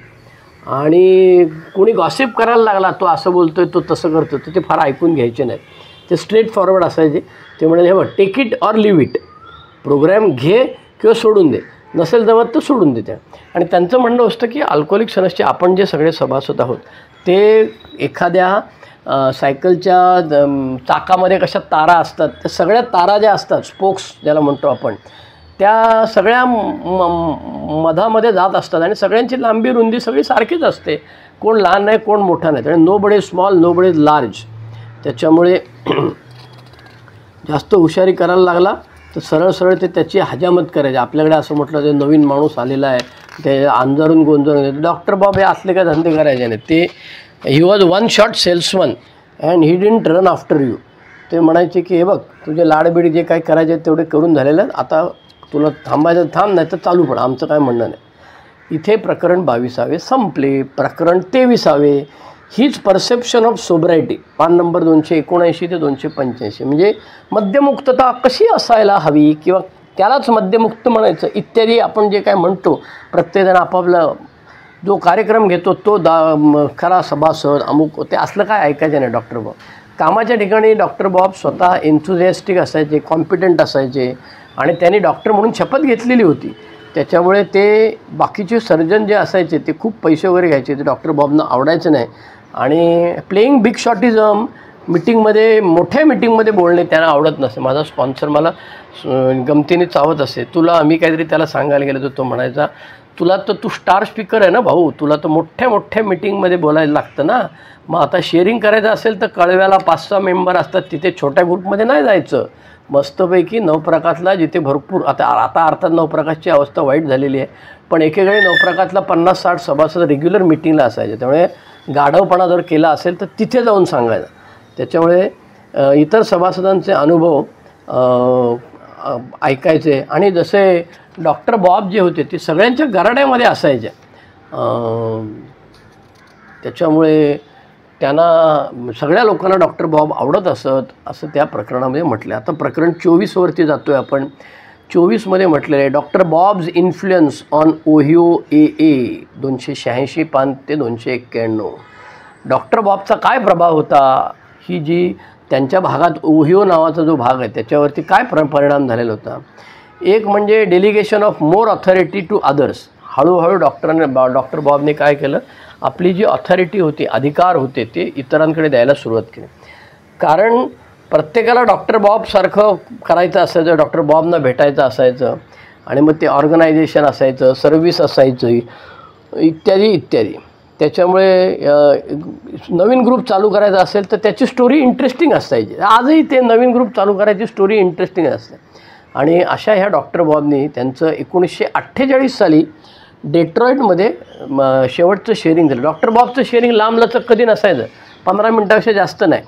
आणि कोणी गॉसिप करायला लागला, तो असं बोलतो आहे, तो तसं करतो, तर ते फार ऐकून घ्यायचे नाही. ते स्ट्रेट फॉरवर्ड असायचे. ते म्हणजे हे बघ, take it or leave it, program घे किंवा सोडून दे, नसेल जमत तर सोडून देते. आणि त्यांचं म्हणणं असतं की अल्कोहोलिक्स अनोनिमसचे आपण जे सगळे सभासद आहोत ते एखाद्या सायकलच्या चाकामध्ये कशा तारा असतात, त्या सगळ्या तारा ज्या असतात, स्पोक्स ज्याला म्हणतो आपण, त्या सगळ्या मधामध्ये जात असतात. आणि सगळ्यांची लांबी रुंदी सगळी सारखीच असते, कोण लहान नाही, कोण मोठा नाही. त्यामुळे नो बडी स्मॉल, नो बडी लार्ज. त्याच्यामुळे जास्त हुशारी करायला लागला तर सरळ सरळ ते त्याची हजामत करायची. आपल्याकडे असं म्हटलं ते नवीन माणूस आलेला आहे, ते अंजारून गोंजारून, डॉक्टर बॉब हे असले काय धंदे करायचे नाही. ते he was one shot salesman and he didn't run after you. ते म्हणायचे की हे बघ, तुझे लाडबिडी जे काही करायचे तेवढे करून झालेलं आहे, आता तुला थांबायचं थांब, नाही तर चालू पण, आमचं काय म्हणणं नाही. इथे प्रकरण 22 संपले. प्रकरण 23 हीच परसेप्शन ऑफ सोब्रायटी, पान नंबर 279 ते 285. म्हणजे मद्यमुक्तता कशी असायला हवी किंवा त्यालाच मद्यमुक्त म्हणायचं इत्यादी आपण जे काय म्हणतो. प्रत्येकजण आपापला जो कार्यक्रम घेतो तो खरा सभासद अमुक, ते असलं काय ऐकायचं नाही. डॉक्टर बॉब कामाच्या ठिकाणी डॉक्टर बॉब स्वतः एन्थुझियास्टिक असायचे, कॉम्पिटंट असायचे आणि त्यांनी डॉक्टर म्हणून शपथ घेतलेली होती. त्याच्यामुळे ते बाकीचे सर्जन जे असायचे ते खूप पैसे वगैरे घ्यायचे, ते डॉक्टर बॉबना आवडायचं नाही. आणि प्लेईंग बिग शॉटिझम, मिटिंगमध्ये मोठ्या मिटिंगमध्ये बोलणे त्यांना आवडत नसे. माझा स्पॉन्सर मला गमतीने चावत असे. तुला मी काहीतरी त्याला सांगायला गेलं तर तो म्हणायचा, तुला तर तू स्टार स्पीकर आहे ना भाऊ, तुला तर मोठ्या मोठ्या मिटिंगमध्ये बोलायला लागतं ना. मग आता शेअरिंग करायचं असेल तर कळव्याला 5-6 मेंबर असतात, तिथे छोट्या ग्रुपमध्ये नाही जायचं. मस्तपैकी नवप्रकाशला जिथे भरपूर आता अर्थात नवप्रकाशची अवस्था वाईट झालेली आहे, पण एकेकाळी नवप्रकाशला 50-60 सभासद रेग्युलर मिटिंगला असायचे. त्यामुळे गाढवपणा जर केला असेल तर तिथे जाऊन सांगायचं. त्याच्यामुळे इतर सभासदांचे अनुभव ऐकायचे. आणि जसे डॉक्टर बॉब जे होते ते सगळ्यांच्या गराड्यामध्ये असायचे, त्याच्यामुळे त्यांना सगळ्या लोकांना डॉक्टर बॉब आवडत असत असं त्या प्रकरणामध्ये म्हटलं. आता प्रकरण 24वरती जातो आहे आपण. 24मध्ये म्हटलेलं आहे doctor bobs influence on Ohio AA 286 पान ते 291. डॉक्टर बॉबचा काय प्रभाव होता, ही जी त्यांच्या भागात ओहिओ नावाचा जो भाग आहे त्याच्यावरती काय परिणाम झालेला होता. एक म्हणजे delegation of more authority to others. हळूहळू डॉक्टर बॉबने काय केलं, आपली जी ऑथॉरिटी होती, अधिकार होते, ते इतरांकडे द्यायला सुरुवात केली. कारण प्रत्येकाला डॉक्टर बॉबसारखं करायचं असायचं, डॉक्टर बॉबना भेटायचं असायचं. आणि मग ते ऑर्गनायझेशन असायचं, सर्व्हिस असायचं, इत्यादी इत्यादी. त्याच्यामुळे नवीन ग्रुप चालू करायचा असेल तर त्याची स्टोरी इंटरेस्टिंग असायची. आजही ते नवीन ग्रुप चालू करायची स्टोरी इंटरेस्टिंग असते. आणि अशा ह्या डॉक्टर बॉबनी त्यांचं 1948 साली डेट्रॉईटमध्ये शेवटचं शेअरिंग झालं. डॉक्टर बॉबचं शेअरिंग लांबलचक कधी नसायचं, 15 मिनटापेक्षा जास्त नाही.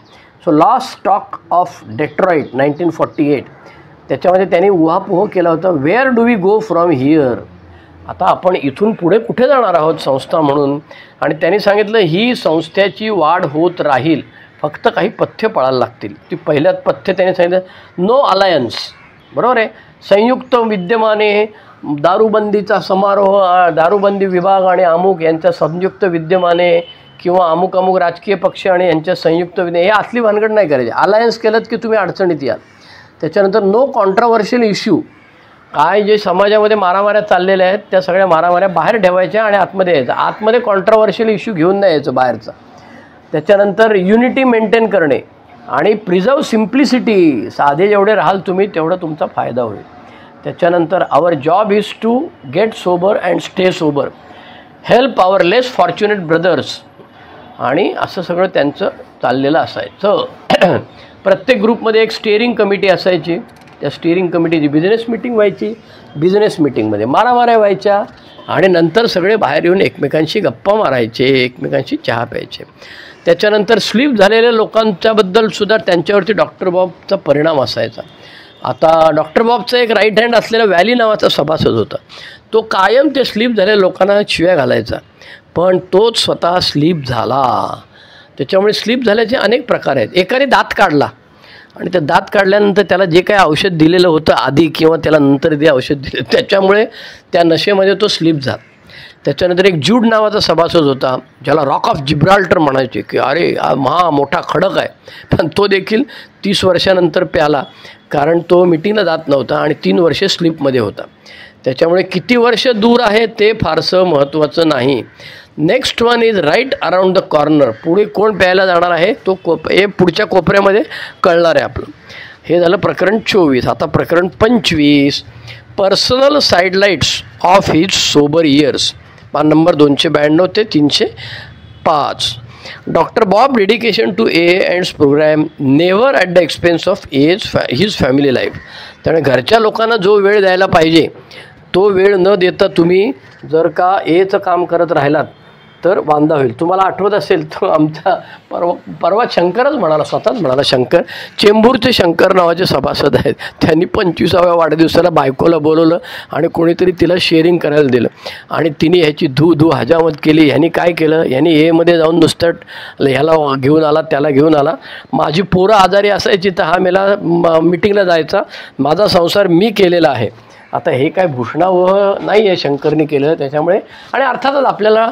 So lost stock of Detroit 1948, त्याच्यामध्ये त्यांनी उहापोह केला होता, where do we go from here, आता आपण इथून पुढे कुठे जाणार आहोत संस्था म्हणून. आणि त्यांनी सांगितलं ही संस्थेची वाढ होत राहील, फक्त काही पथ्य पाळायला लागतील. ती पहिल्यात पथ्य त्यांनी सांगितलं नो अलायन्स, बरोबर आहे. संयुक्त विद्यमाने दारूबंदीचा समारोह, दारूबंदी विभाग आणि अमुक यांच्या संयुक्त विद्यमाने किंवा अमुक अमुक राजकीय पक्ष आणि यांच्या संयुक्त हे असली भानगड नाही करायची. अलायन्स केलं की तुम्ही अडचणीत याल. त्याच्यानंतर नो कॉन्ट्राव्हर्शियल इश्यू, काय जे समाजामध्ये मारामाऱ्या चाललेल्या आहेत त्या सगळ्या मारामाऱ्या बाहेर ठेवायच्या आणि आतमध्ये यायचं. आतमध्ये कॉन्ट्राव्हर्शियल इश्यू घेऊन नाही यायचं बाहेरचा. त्याच्यानंतर युनिटी मेंटेन करणे आणि प्रिझर्व सिम्प्लिसिटी, साधे जेवढे राहाल तुम्ही तेवढं तुमचा फायदा होईल. त्याच्यानंतर our job is to get sober and stay sober, help our less fortunate brothers, आणि असं सगळं त्यांचं चाललेलं असायचं. प्रत्येक ग्रुपमध्ये एक स्टिअरिंग कमिटी असायची. त्या स्टिअरिंग कमिटीची बिझनेस मीटिंग व्हायची. बिझनेस मीटिंगमध्ये मारामाऱ्या व्हायच्या आणि नंतर सगळे बाहेर येऊन एकमेकांशी गप्पा मारायचे, एकमेकांशी चहा प्यायचे. त्याच्यानंतर स्लीप झालेल्या लोकांच्याबद्दलसुद्धा त्यांच्यावरती डॉक्टर बॉबचा परिणाम असायचा. आता डॉक्टर बॉबचा एक राईट हँड असलेला व्हॅली नावाचा सभासद होता. तो कायम ते स्लीप झालेल्या लोकांना शिव्या घालायचा, पण तोच स्वतः स्लीप झाला. त्याच्यामुळे स्लीप झाल्याचे अनेक प्रकार आहेत. एकाने दात काढला आणि त्या दात काढल्यानंतर त्याला जे काही औषध दिलेलं होतं आधी किंवा त्याला नंतर जे औषध दिलं त्याच्यामुळे त्या नशेमध्ये तो स्लीप झाला. त्याच्यानंतर एक ज्यूड नावाचा सभासद होता, ज्याला रॉक ऑफ जिब्राल्टर म्हणायचे, की अरे हा मोठा खडक आहे, पण तो देखील 30 वर्षानंतर प्याला, कारण तो मिटिंगला जात नव्हता आणि 3 वर्षे स्लीपमध्ये होता. त्याच्यामुळे किती वर्ष दूर आहे ते फारसं महत्त्वाचं नाही. Next one is right around the corner, पुढे कोण प्यायला जाणार आहे तो हे पुढच्या कोपऱ्यामध्ये कळणार आहे आपलं. हे झालं प्रकरण 24. आता प्रकरण 25, personal sidelights of his sober years, पान नंबर 292 ते 305. Doctor Bob dedication to A ands program never at the expense of his family life. त्यामुळे घरच्या लोकांना जो वेळ द्यायला पाहिजे तो वेळ न देता तुम्ही जर का एचं काम करत राहिलात तर वांदा होईल. तुम्हाला आठवत असेल तो आमचा परवा शंकरच म्हणाला, स्वतःच म्हणाला, शंकर चेंबूरचे शंकर नावाचे सभासद आहेत, त्यांनी 25व्या वाढदिवसाला बायकोला बोलवलं आणि कोणीतरी तिला शेअरिंग करायला दिलं आणि तिने ह्याची धू हजामत केली. ह्यांनी काय केलं, ह्यांनी एमध्ये जाऊन नुसतं ह्याला घेऊन आला त्याला घेऊन आला, माझी पोरं आजारी असायची तर हा मला मिटिंगला जायचा, माझा संसार मी केलेला आहे. आता हे काय भूषणावह नाही आहे शंकरनी केलं त्याच्यामुळे. आणि अर्थातच आपल्याला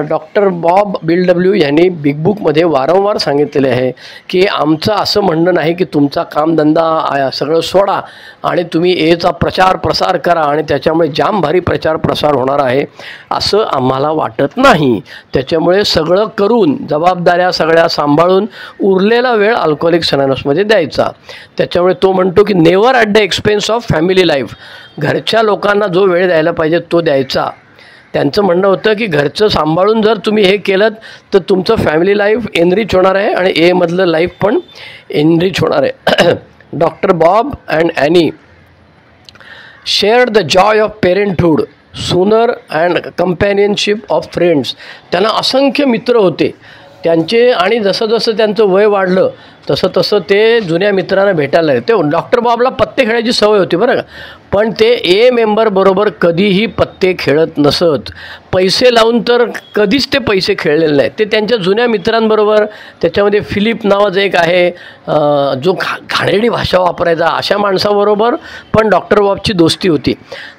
डॉक्टर बॉब बिल यांनी बिग बुकमध्ये वारंवार सांगितलेले आहे की आमचं असं म्हणणं नाही की तुमचा कामधंदा सगळं सोडा आणि तुम्ही एचा प्रचार प्रसार करा आणि त्याच्यामुळे जाम भारी प्रचार प्रसार होणार आहे असं आम्हाला वाटत नाही. त्याच्यामुळे सगळं करून जबाबदाऱ्या सगळ्या सांभाळून उरलेला वेळ अल्कोहोलिक्स अनोनिमसमध्ये द्यायचा. त्याच्यामुळे तो म्हणतो की never at the expense of family life, घरच्या लोकांना जो वेळ द्यायला पाहिजे तो द्यायचा. त्यांचं म्हणणं होतं की घरचं सांभाळून जर तुम्ही हे केलं तर तुमचं फॅमिली लाईफ एनरिच होणार आहे आणि एमधलं लाईफ पण एनरिच होणार आहे. Doctor Bob and Annie shared the joy of parenthood sooner and companionship of friends. त्यांना असंख्य मित्र होते त्यांचे आणि जसं जसं त्यांचं वय वाढलं तसं तसं ते जुन्या मित्रांना भेटायला लागले. ते डॉक्टर बॉबला पत्ते खेळायची सवय होती बरं का, पण ते ए मेंबरबरोबर कधीही पत्ते खेळत नसत. पैसे लावून तर कधीच ते पैसे खेळलेले नाहीत. ते त्यांच्या जुन्या मित्रांबरोबर, त्याच्यामध्ये फिलिप नावाचं एक आहे जो घाणेरडी भाषा वापरायचा, अशा माणसाबरोबर पण डॉक्टर बॉबची दोस्ती होती.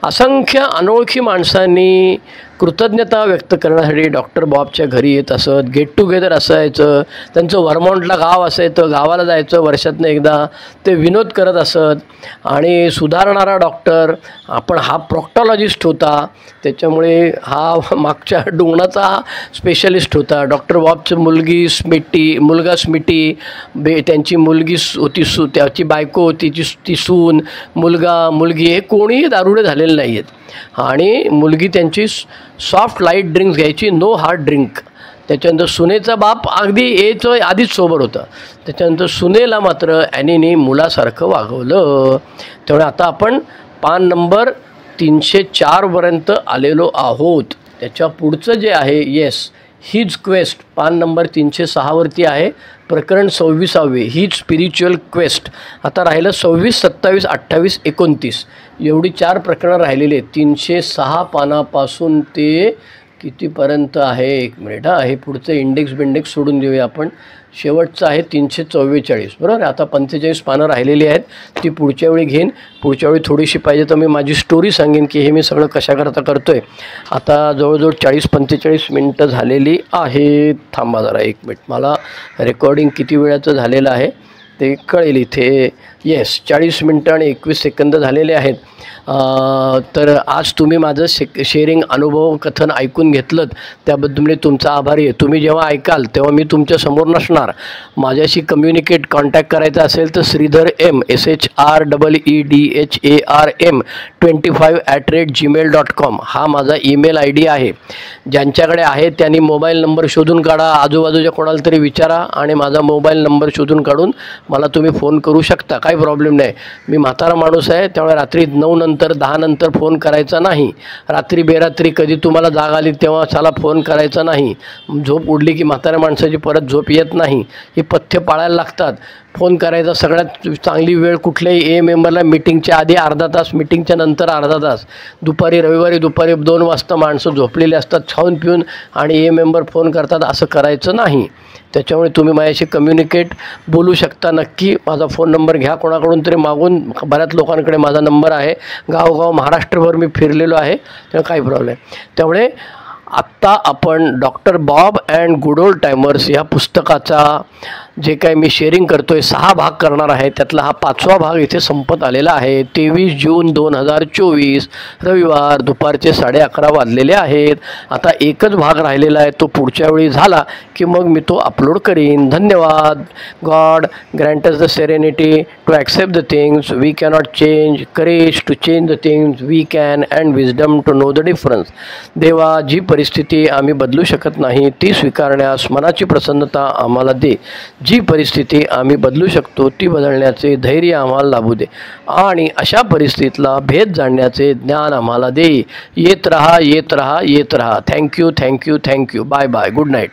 असंख्य अनोळखी माणसांनी कृतज्ञता व्यक्त करण्यासाठी डॉक्टर बॉबच्या घरी येत असत. गेट टुगेदर असायचं, त्यांचं व्हर्मॉन्टला गाव असायचं, गावाला जायचं वर्षातनं एकदा, ते विनोद करत असत. आणि सुधारणारा डॉक्टर, आपण हा प्रॉक्टॉलॉजिस्ट होता त्याच्यामुळे हा मागच्या डोंगणाचा स्पेशलिस्ट होता. डॉक्टर बॉबचं मुलगा स्मिटी, त्यांची मुलगी होती, त्याची बायको होती, ती सून, मुलगी हे कोणीही दारुडे झालेले नाही आहेत. आणि मुलगी त्यांची सॉफ्ट लाईट ड्रिंक्स घ्यायची, नो हार्ड ड्रिंक. त्याच्यानंतर सुनेचा बाप अगदी एचं आधीच सोबर होता. त्याच्यानंतर सुनेला मात्र ॲनीने मुलासारखं वागवलं. त्यामुळे आता आपण पान नंबर 304पर्यंत आलेलो आहोत. त्याच्या पुढचं जे आहे येस हीच क्वेस्ट पान नंबर 306वरती आहे. प्रकरण 26वे हीच स्पिरिच्युअल क्वेस्ट. आता राहिलं 26, 27, 28, 29 एवढी 4 प्रकरणं राहिलेली आहेत. 306 पानापासून ते कितीपर्यंत आहे? 1 मिनिट हे पुढचं इंडेक्स सोडून देऊया आपण. शेवटचं आहे 344 बरोबर. आता 45 पानं राहिलेली आहेत. ती पुढच्या वेळी घेईन. पुढच्या वेळी थोडीशी पाहिजे तर मी माझी स्टोरी सांगेन की हे मी सगळं कशाकरता करतो आहे. आता जवळजवळ 40-45 मिनटं झालेली आहेत. थांबा जरा 1 मिनिट. मला रेकॉर्डिंग किती वेळाचं झालेलं आहे ते कळेल इथे. येस 40 मिनटं आणि 21 सेकंद झालेले आहेत. तर आज तुम्ही माझं शेअरिंग अनुभव कथन ऐकून घेतलं त्याबद्दल मी तुमचा आभारी आहे. तुम्ही जेव्हा ऐकाल तेव्हा मी तुमच्यासमोर नसणार. माझ्याशी कम्युनिकेट कॉन्टॅक्ट करायचा असेल तर श्रीधर M SHREEDHARM 25@gmail.com हा माझा ईमेल ID आहे. ज्यांच्याकडे आहे त्यांनी मोबाईल नंबर शोधून काढा. आजूबाजूच्या कोणाला तरी विचारा आणि माझा मोबाईल नंबर शोधून काढून मला तुम्ही फोन करू शकता. काही प्रॉब्लेम नाही. मी म्हातारा माणूस आहे त्यामुळे रात्री 9 नंतर 10 नंतर फोन करायचा नाही. रात्री बेरात्री कधी तुम्हाला जाग आली तेव्हा चला फोन करायचा नाही. झोप उडली की म्हाताऱ्या माणसाची परत झोप येत नाही. ही पथ्य पाळायला लागतात. फोन करायचा सगळ्यात चांगली वेळ कुठल्याही मेंबरला मीटिंगच्या आधी अर्धा तास, मीटिंगच्या नंतर अर्धा तास. रविवारी दुपारी 2 वाजता माणसं झोपलेली असतात खाऊन पिऊन आणि मेंबर फोन करतात. असं करायचं नाही. त्याच्यामुळे तुम्ही माझ्याशी कम्युनिकेट बोलू शकता नक्की. माझा फोन नंबर घ्या कोणाकडून तरी मागून. बऱ्याच लोकांकडे माझा नंबर आहे. गावोगाव महाराष्ट्रभर मी फिरलेलो आहे त्यामुळे काही प्रॉब्लेम. त्यामुळे आत्ता आपण doctor Bob and good old timers या पुस्तकाचा जे काही मी शेअरिंग करतो आहे 6 भाग करणार आहे. त्यातला हा 5वा भाग इथे संपत आलेला आहे. 23 जून 2024 रविवार दुपारचे 11:30 वाजलेले आहेत. आता एकच भाग राहिलेला आहे. तो पुढच्या वेळी झाला की मग मी तो अपलोड करीन. धन्यवाद. God grant us the serenity to accept the things we cannot change, courage to change the things we can, and wisdom to know the difference. देवा जी परिस्थिती आम्ही बदलू शकत नाही ती स्वीकारण्यास मनाची प्रसन्नता आम्हाला दे. जी परिस्थिती आम्ही बदलू शकतो ती बदलण्याचे धैर्य आम्हाला लाभू दे आणि अशा परिस्थितीतला भेद जाणण्याचे ज्ञान आम्हाला दे. येत रहा. Thank you. Bye bye. Good night.